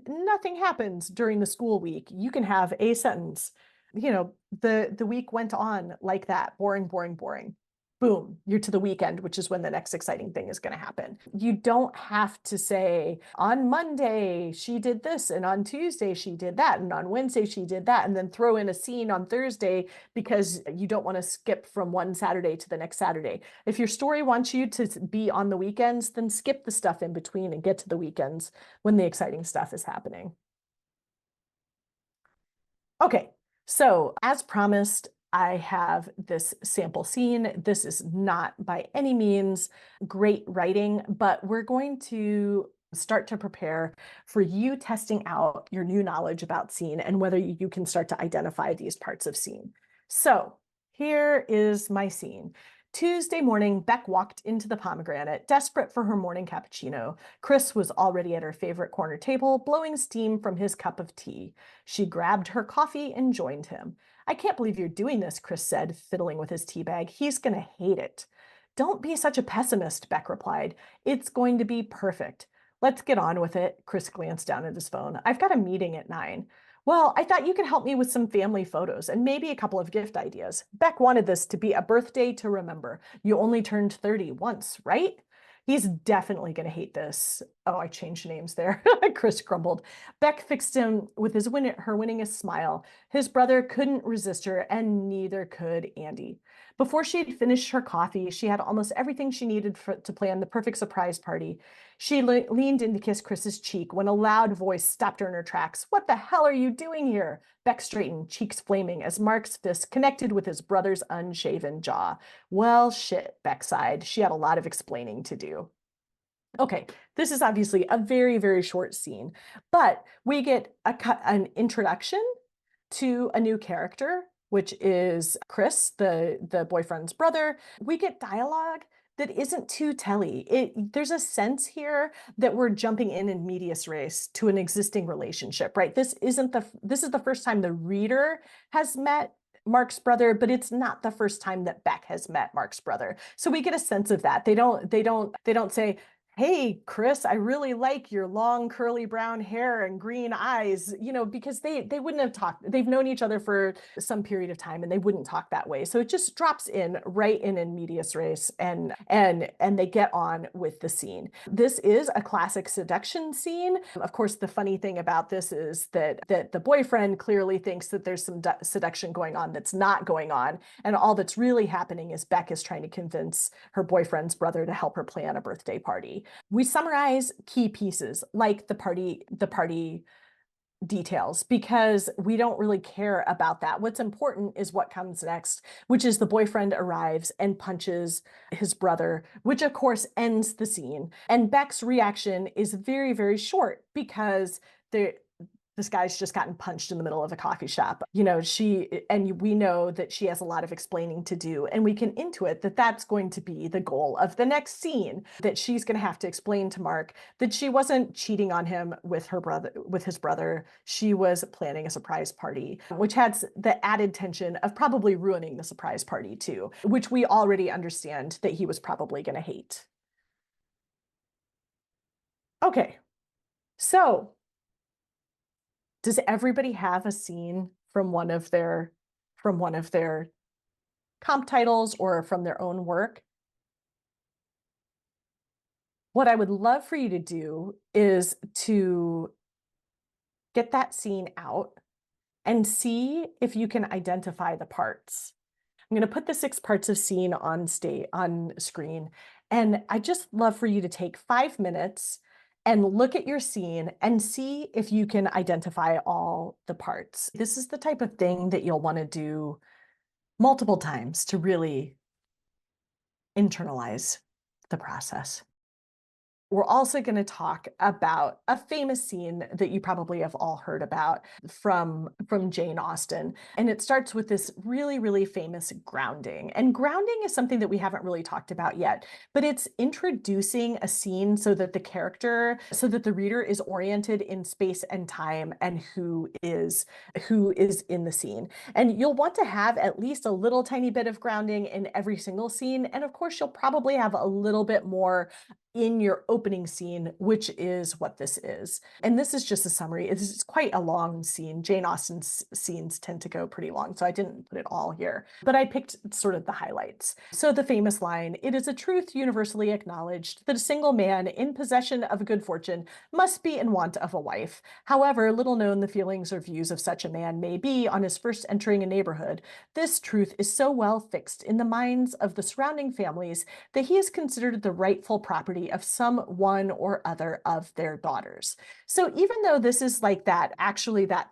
nothing happens during the school week, you can have a sentence, the week went on like that, boring, boring, boring. Boom, you're to the weekend, which is when the next exciting thing is going to happen. You don't have to say, on Monday she did this, and on Tuesday she did that, and on Wednesday she did that, and then throw in a scene on Thursday because you don't want to skip from one Saturday to the next Saturday. If your story wants you to be on the weekends, then skip the stuff in between and get to the weekends when the exciting stuff is happening. Okay, so as promised, I have this sample scene. This is not by any means great writing, but we're going to start to prepare for you testing out your new knowledge about scene and whether you can start to identify these parts of scene. So here is my scene. Tuesday morning, Beck walked into the Pomegranate, desperate for her morning cappuccino. Chris was already at her favorite corner table, blowing steam from his cup of tea. She grabbed her coffee and joined him. I can't believe you're doing this, Chris said, fiddling with his tea bag. He's going to hate it. Don't be such a pessimist, Beck replied. It's going to be perfect. Let's get on with it. Chris glanced down at his phone. I've got a meeting at 9. Well, I thought you could help me with some family photos and maybe a couple of gift ideas. Beck wanted this to be a birthday to remember. You only turned 30 once, right? He's definitely going to hate this. Oh, I changed names there. Chris grumbled. Beck fixed him with her winningest smile. His brother couldn't resist her, and neither could Andy. Before she'd finished her coffee, she had almost everything she needed to plan the perfect surprise party. She leaned in to kiss Chris's cheek when a loud voice stopped her in her tracks. What the hell are you doing here? Beck straightened, cheeks flaming, as Mark's fist connected with his brother's unshaven jaw. Well, shit, Beck sighed. She had a lot of explaining to do. Okay, this is obviously a very, very short scene, but we get an introduction to a new character, which is Chris, the boyfriend's brother. We get dialogue that isn't too telly. There's a sense here that we're jumping in medias res to an existing relationship, right? This is the first time the reader has met Mark's brother, but it's not the first time that Beck has met Mark's brother. So we get a sense of that. They don't say, hey, Chris, I really like your long curly brown hair and green eyes, because they wouldn't have talked. They've known each other for some period of time and they wouldn't talk that way. So it just drops in right in medias res and they get on with the scene. This is a classic seduction scene. Of course, the funny thing about this is that the boyfriend clearly thinks that there's some seduction going on that's not going on. And all that's really happening is Beck is trying to convince her boyfriend's brother to help her plan a birthday party. We summarize key pieces like the party details because we don't really care about that. What's important is what comes next, which is the boyfriend arrives and punches his brother, which of course ends the scene. And Beck's reaction is very, very short because this guy's just gotten punched in the middle of a coffee shop. We know that she has a lot of explaining to do, and we can intuit that that's going to be the goal of the next scene, that she's going to have to explain to Mark that she wasn't cheating on him with his brother. She was planning a surprise party, which has the added tension of probably ruining the surprise party too, which we already understand that he was probably going to hate. Okay, so does everybody have a scene from one of their comp titles or from their own work? What I would love for you to do is to get that scene out and see if you can identify the parts. I'm going to put the 6 parts of scene on screen, and I just love for you to take 5 minutes and look at your scene and see if you can identify all the parts. This is the type of thing that you'll want to do multiple times to really internalize the process. We're also going to talk about a famous scene that you probably have all heard about from Jane Austen. And it starts with this really, really famous grounding. And grounding is something that we haven't really talked about yet, but it's introducing a scene so that the reader is oriented in space and time and who is in the scene. And you'll want to have at least a little tiny bit of grounding in every single scene. And of course, you'll probably have a little bit more in your opening scene, which is what this is. And this is just a summary. It's quite a long scene. Jane Austen's scenes tend to go pretty long, so I didn't put it all here, but I picked sort of the highlights. So the famous line, "It is a truth universally acknowledged that a single man in possession of a good fortune must be in want of a wife. However little known the feelings or views of such a man may be on his first entering a neighborhood, this truth is so well fixed in the minds of the surrounding families that he is considered the rightful property of some one or other of their daughters." So even though this is like that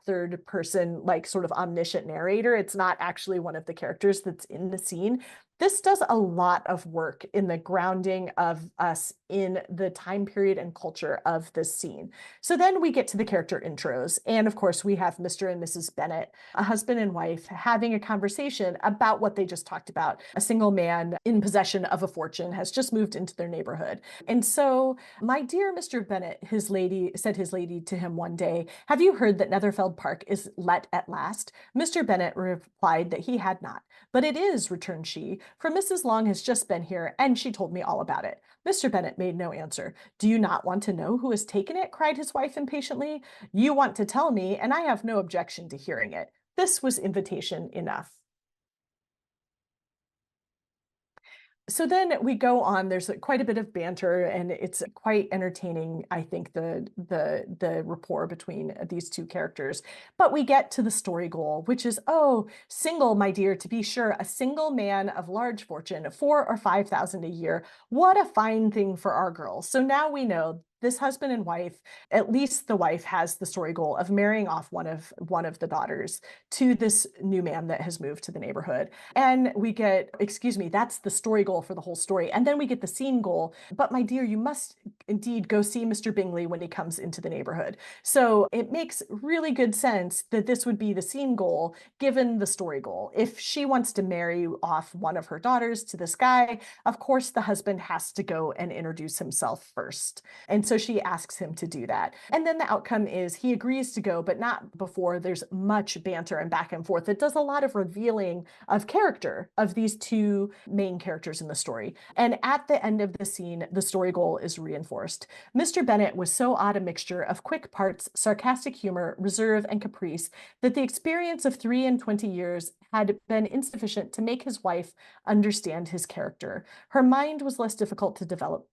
third person, like sort of omniscient narrator, it's not actually one of the characters that's in the scene. This does a lot of work in the grounding of us in the time period and culture of this scene. So then we get to the character intros. And of course, we have Mr. and Mrs. Bennet, a husband and wife, having a conversation about what they just talked about. A single man in possession of a fortune has just moved into their neighborhood. And so, "My dear Mr. Bennet," said his lady to him one day, "have you heard that Netherfield Park is let at last?" Mr. Bennet replied that he had not. "But it is," returned she. for Mrs. Long has just been here, and she told me all about it." Mr. Bennet made no answer. "Do you not want to know who has taken it?" cried his wife impatiently. "You want to tell me, and I have no objection to hearing it." This was invitation enough. So then we go on, there's quite a bit of banter, and it's quite entertaining, I think, the rapport between these two characters. But we get to the story goal, which is, "Oh, single, my dear, to be sure, a single man of large fortune, 4 or 5 thousand a year. What a fine thing for our girls." So now we know this husband and wife, at least the wife has the story goal of marrying off one of the daughters to this new man that has moved to the neighborhood. And we get, excuse me, that's the story goal for the whole story. And then we get the scene goal. "But my dear, you must indeed go see Mr. Bingley when he comes into the neighborhood." So it makes really good sense that this would be the scene goal given the story goal. If she wants to marry off one of her daughters to this guy, of course the husband has to go and introduce himself first. And so she asks him to do that. And then the outcome is he agrees to go, but not before there's much banter and back and forth. It does a lot of revealing of character of these two main characters in the story. And at the end of the scene, the story goal is reinforced. Mr. Bennet was so odd a mixture of quick parts, sarcastic humor, reserve, and caprice that the experience of 23 years had been insufficient to make his wife understand his character. Her mind was less difficult to develop.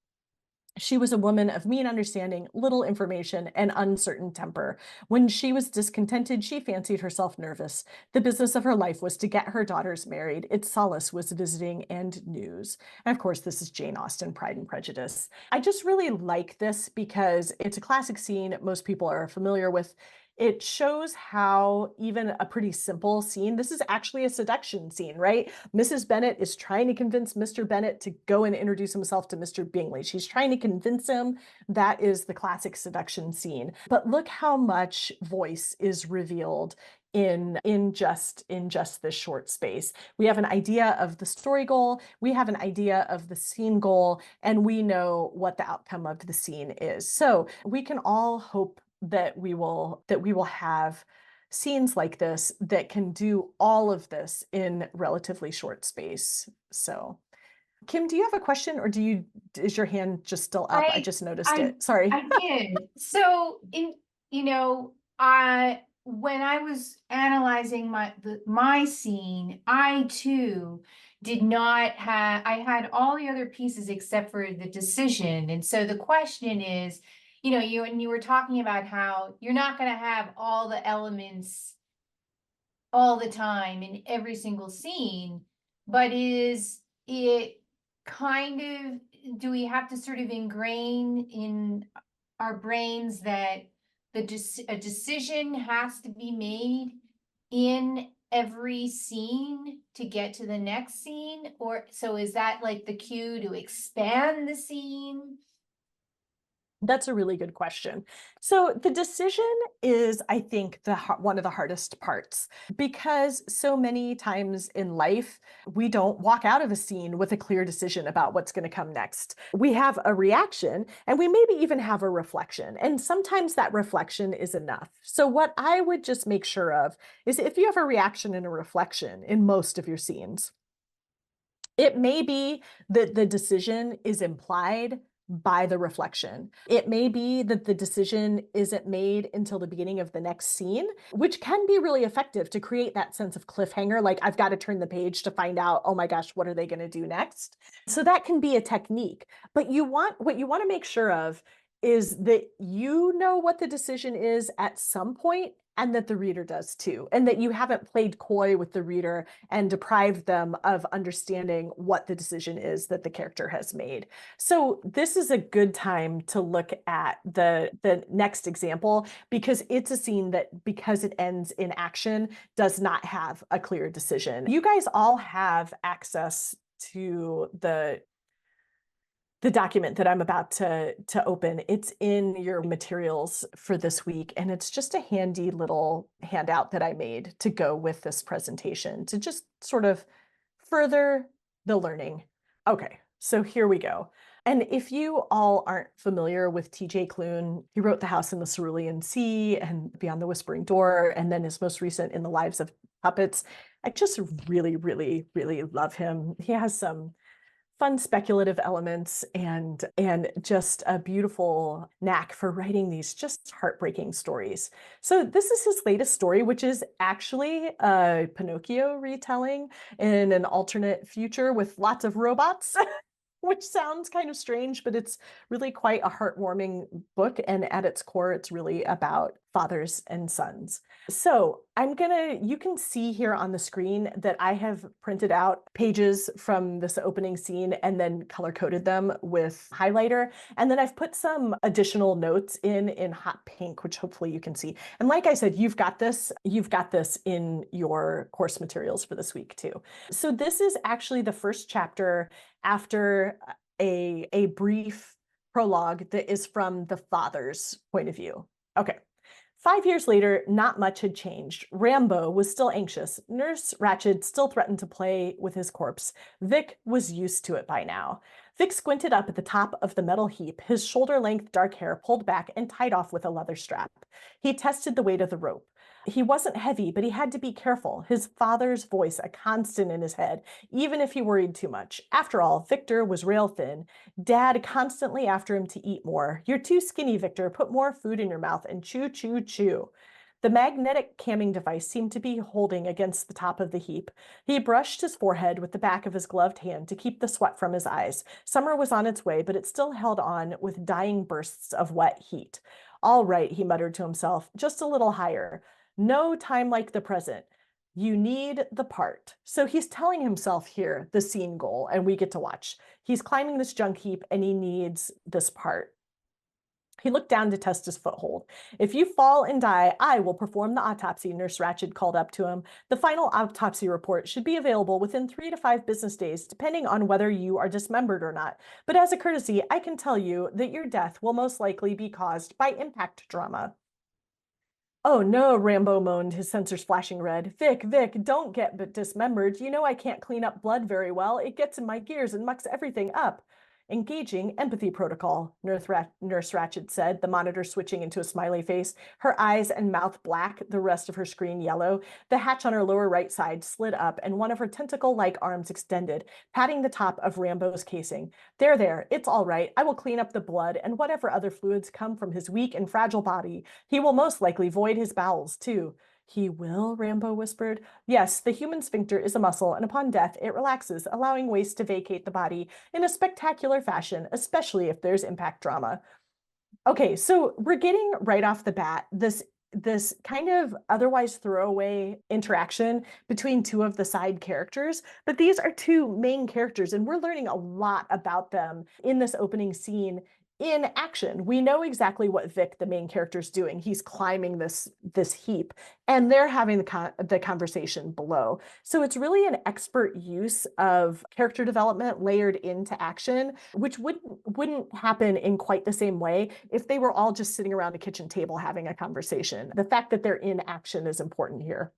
She was a woman of mean understanding, little information, and uncertain temper. When she was discontented, she fancied herself nervous. The business of her life was to get her daughters married. Its solace was visiting and news. And of course, this is Jane Austen, Pride and Prejudice. I just really like this because it's a classic scene most people are familiar with. It shows how even a pretty simple scene, this is actually a seduction scene, right? Mrs. Bennet is trying to convince Mr. Bennet to go and introduce himself to Mr. Bingley. She's trying to convince him. That is the classic seduction scene. But look how much voice is revealed in just this short space. We have an idea of the story goal, we have an idea of the scene goal, and we know what the outcome of the scene is. So we can all hope that we will have scenes like this that can do all of this in relatively short space. So, Kim, do you have a question, or is your hand just still up? I I just noticed I it. Sorry. I did. So I when I was analyzing my scene, I too did not have I had all the other pieces except for the decision. And so the question is, you were talking about how you're not going to have all the elements all the time in every single scene, but is it kind of, do we have to sort of ingrain in our brains that a decision has to be made in every scene to get to the next scene? Or so is that like the cue to expand the scene? That's a really good question. So the decision is, I think, one of the hardest parts because so many times in life, we don't walk out of a scene with a clear decision about what's going to come next. We have a reaction and we maybe even have a reflection. And sometimes that reflection is enough. So what I would just make sure of is if you have a reaction and a reflection in most of your scenes, it may be that the decision is implied by the reflection. It may be that the decision isn't made until the beginning of the next scene, which can be really effective to create that sense of cliffhanger. Like, I've got to turn the page to find out, oh my gosh, what are they going to do next? So that can be a technique. But what you want to make sure of is that you know what the decision is at some point and that the reader does too, and that you haven't played coy with the reader and deprived them of understanding what the decision is that the character has made. So this is a good time to look at the next example because it's a scene that, because it ends in action, does not have a clear decision. You guys all have access to the document that I'm about to open. It's in your materials for this week, and it's just a handy little handout that I made to go with this presentation to just sort of further the learning. Okay, so here we go. And if you all aren't familiar with TJ Klune, he wrote The House in the Cerulean Sea and Beyond the Whispering Door, and then his most recent In the Lives of Puppets. I just really, really, really love him. He has some fun speculative elements and just a beautiful knack for writing these just heartbreaking stories. So this is his latest story, which is actually a Pinocchio retelling in an alternate future with lots of robots. Which sounds kind of strange, but it's really quite a heartwarming book. And at its core, it's really about fathers and sons. So you can see here on the screen that I have printed out pages from this opening scene and then color coded them with highlighter. And then I've put some additional notes in hot pink, which hopefully you can see. And like I said, you've got this in your course materials for this week too. So this is actually the first chapter after a brief prologue that is from the father's point of view. Okay. 5 years later, not much had changed. Rambo was still anxious. Nurse Ratched still threatened to play with his corpse. Vic was used to it by now. Vic squinted up at the top of the metal heap, his shoulder-length dark hair pulled back and tied off with a leather strap. He tested the weight of the rope. He wasn't heavy, but he had to be careful, his father's voice a constant in his head, even if he worried too much. After all, Victor was rail thin. Dad constantly after him to eat more. You're too skinny, Victor. Put more food in your mouth and chew, chew, chew. The magnetic camming device seemed to be holding against the top of the heap. He brushed his forehead with the back of his gloved hand to keep the sweat from his eyes. Summer was on its way, but it still held on with dying bursts of wet heat. All right, he muttered to himself, just a little higher. No time like the present. You need the part. So he's telling himself here the scene goal, and we get to watch. He's climbing this junk heap and he needs this part. He looked down to test his foothold. If you fall and die, I will perform the autopsy, Nurse Ratched called up to him. The final autopsy report should be available within 3 to 5 business days, depending on whether you are dismembered or not. But as a courtesy, I can tell you that your death will most likely be caused by impact trauma. Oh no, Rambo moaned, his sensors flashing red. Vic, don't get dismembered. You know I can't clean up blood very well. It gets in my gears and mucks everything up. Engaging empathy protocol, Nurse Ratched said, the monitor switching into a smiley face, her eyes and mouth black, the rest of her screen yellow. The hatch on her lower right side slid up and one of her tentacle-like arms extended, patting the top of Rambo's casing. There, it's all right. I will clean up the blood and whatever other fluids come from his weak and fragile body. He will most likely void his bowels, too. He will, Rambo whispered. Yes, the human sphincter is a muscle, and upon death, it relaxes, allowing waste to vacate the body in a spectacular fashion, especially if there's impact trauma. Okay, so we're getting right off the bat this kind of otherwise throwaway interaction between two of the side characters, but these are two main characters, and we're learning a lot about them in this opening scene in action. We know exactly what Vic, the main character, is doing. He's climbing this heap, and they're having the conversation below. So it's really an expert use of character development layered into action, which wouldn't happen in quite the same way if they were all just sitting around a kitchen table having a conversation. The fact that they're in action is important here.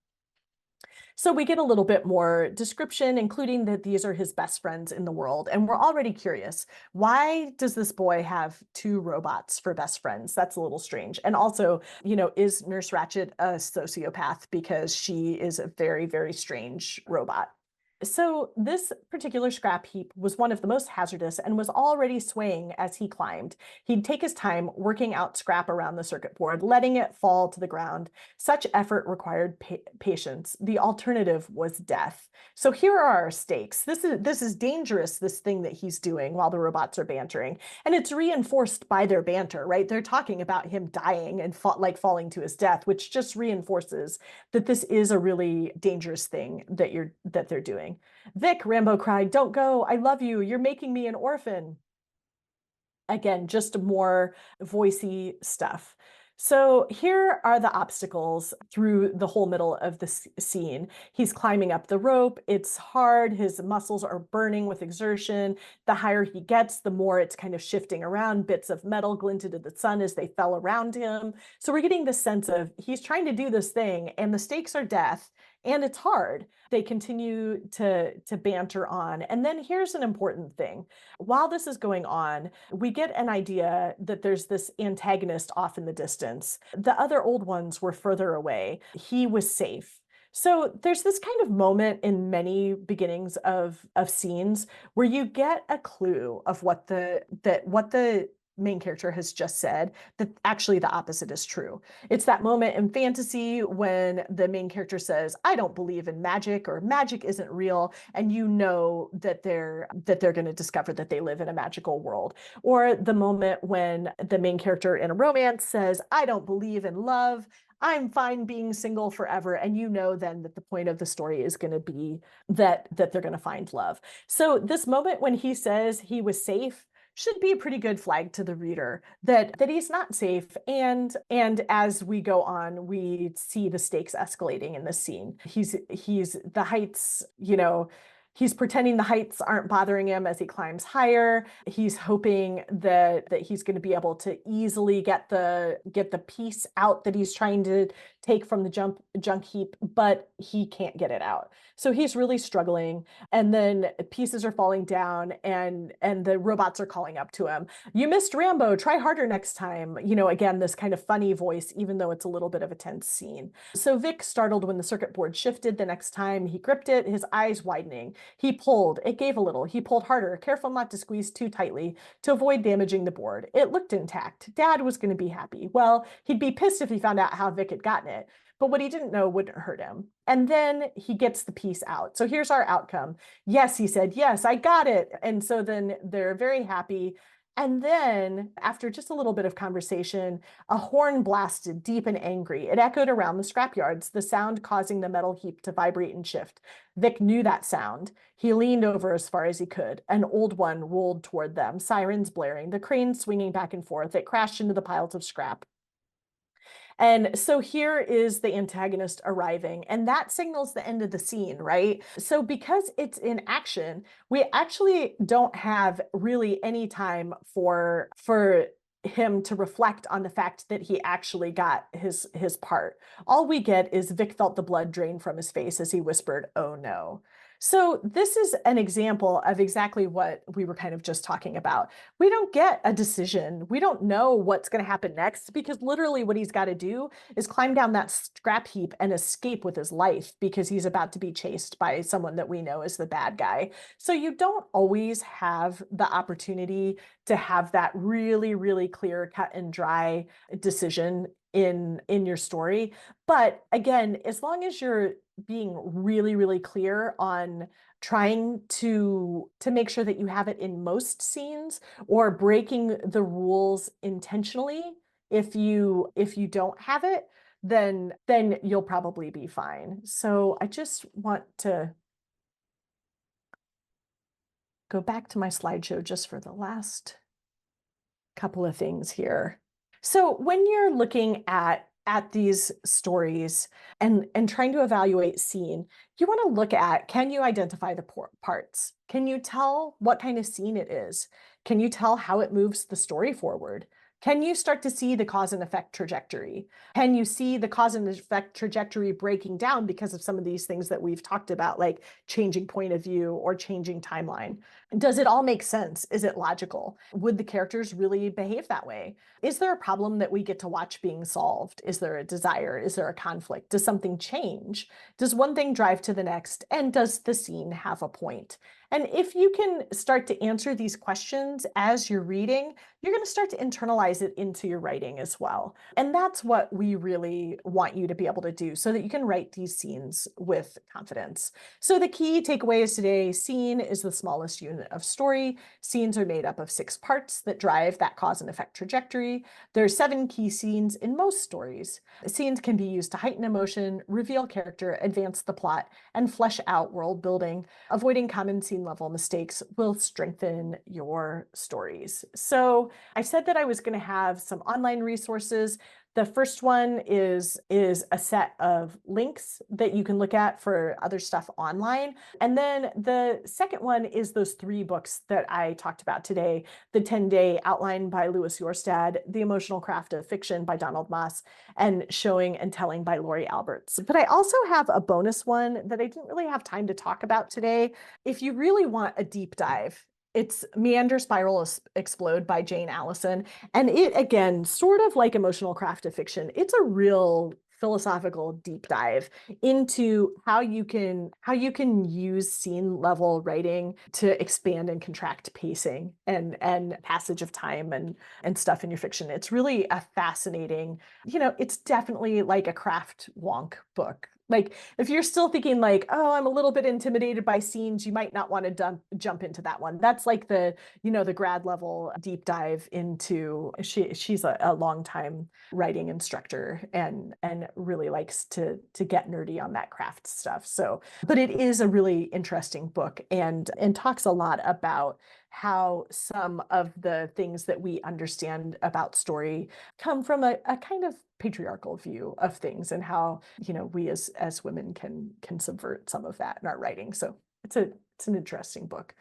So we get a little bit more description, including that these are his best friends in the world. And we're already curious. Why does this boy have two robots for best friends? That's a little strange. And also, is Nurse Ratched a sociopath because she is a very, very strange robot? So this particular scrap heap was one of the most hazardous and was already swaying as he climbed. He'd take his time working out scrap around the circuit board, letting it fall to the ground. Such effort required patience. The alternative was death. So here are our stakes. This is dangerous, this thing that he's doing while the robots are bantering. And it's reinforced by their banter, right? They're talking about him dying and falling to his death, which just reinforces that this is a really dangerous thing that they're doing. Vic, Rambo cried, don't go. I love you. You're making me an orphan. Again, just more voicey stuff. So here are the obstacles through the whole middle of the scene. He's climbing up the rope. It's hard. His muscles are burning with exertion. The higher he gets, the more it's kind of shifting around. Bits of metal glinted in the sun as they fell around him. So we're getting this sense of he's trying to do this thing and the stakes are death. And it's hard. They continue to banter on. And then here's an important thing. While this is going on, we get an idea that there's this antagonist off in the distance. The other old ones were further away. He was safe. So there's this kind of moment in many beginnings of scenes where you get a clue of what the main character has just said, that actually the opposite is true. It's that moment in fantasy when the main character says, "I don't believe in magic," or "magic isn't real," and you know that they're going to discover that they live in a magical world. Or the moment when the main character in a romance says, "I don't believe in love. I'm fine being single forever." And you know then that the point of the story is going to be that they're going to find love. So this moment when he says he was safe should be a pretty good flag to the reader that he's not safe. And as we go on, we see the stakes escalating in this scene. He's the heights, he's pretending the heights aren't bothering him as he climbs higher. He's hoping that he's going to be able to easily get the piece out that he's trying to take from the junk heap, but he can't get it out. So he's really struggling. And then pieces are falling down, and the robots are calling up to him. "You missed Rambo. Try harder next time." Again, this kind of funny voice, even though it's a little bit of a tense scene. So Vic startled when the circuit board shifted the next time he gripped it, his eyes widening. He pulled. It gave a little. He pulled harder, careful not to squeeze too tightly to avoid damaging the board. It looked intact. Dad was going to be happy. Well, he'd be pissed if he found out how Vic had gotten it, but what he didn't know wouldn't hurt him. And then he gets the piece out. So here's our outcome. "Yes," he said. "Yes, I got it." And so then they're very happy. And then, after just a little bit of conversation, a horn blasted deep and angry. It echoed around the scrapyards, the sound causing the metal heap to vibrate and shift. Vic knew that sound. He leaned over as far as he could. An old one rolled toward them, sirens blaring, the crane swinging back and forth. It crashed into the piles of scrap. And so here is the antagonist arriving, and that signals the end of the scene, right? So because it's in action, we actually don't have really any time for him to reflect on the fact that he actually got his part. All we get is Vic felt the blood drain from his face as he whispered, "Oh no." So this is an example of exactly what we were kind of just talking about. We don't get a decision. We don't know what's going to happen next, because literally what he's got to do is climb down that scrap heap and escape with his life, because he's about to be chased by someone that we know is the bad guy. So you don't always have the opportunity to have that really, really clear cut and dry decision in your story. But again, as long as you're being really, really clear on trying to make sure that you have it in most scenes, or breaking the rules intentionally if you don't have it, then you'll probably be fine. So I just want to go back to my slideshow just for the last couple of things here. So when you're looking at these stories and trying to evaluate scene, you want to look at, can you identify the parts? Can you tell what kind of scene it is? Can you tell how it moves the story forward? Can you start to see the cause and effect trajectory? Can you see the cause and effect trajectory breaking down because of some of these things that we've talked about, like changing point of view or changing timeline? Does it all make sense? Is it logical? Would the characters really behave that way? Is there a problem that we get to watch being solved? Is there a desire? Is there a conflict? Does something change? Does one thing drive to the next? And does the scene have a point? And if you can start to answer these questions as you're reading, you're going to start to internalize it into your writing as well. And that's what we really want you to be able to do, so that you can write these scenes with confidence. So the key takeaways today: scene is the smallest unit of story. Scenes are made up of 6 parts that drive that cause and effect trajectory. There are 7 key scenes in most stories. Scenes can be used to heighten emotion, reveal character, advance the plot, and flesh out world building. Avoiding common scene level mistakes will strengthen your stories. So I said that I was going to have some online resources. The first one is a set of links that you can look at for other stuff online. And then the second one is those 3 books that I talked about today: The 10-Day Outline by Louis Jorstad, The Emotional Craft of Fiction by Donald Moss, and Showing and Telling by Lori Alberts. But I also have a bonus one that I didn't really have time to talk about today. If you really want a deep dive, it's Meander, Spiral, Explode by Jane Allison. And it, again, sort of like Emotional Craft of Fiction, it's a real philosophical deep dive into how you can use scene level writing to expand and contract pacing and passage of time and stuff in your fiction. It's really a fascinating, it's definitely like a craft wonk book. Like if you're still thinking like, oh, I'm a little bit intimidated by scenes, you might not want to jump into that one. That's like the grad level deep dive into she's a long time writing instructor and really likes to get nerdy on that craft stuff. So, but it is a really interesting book and talks a lot about how some of the things that we understand about story come from a kind of patriarchal view of things and how, we as women can subvert some of that in our writing. So it's an interesting book.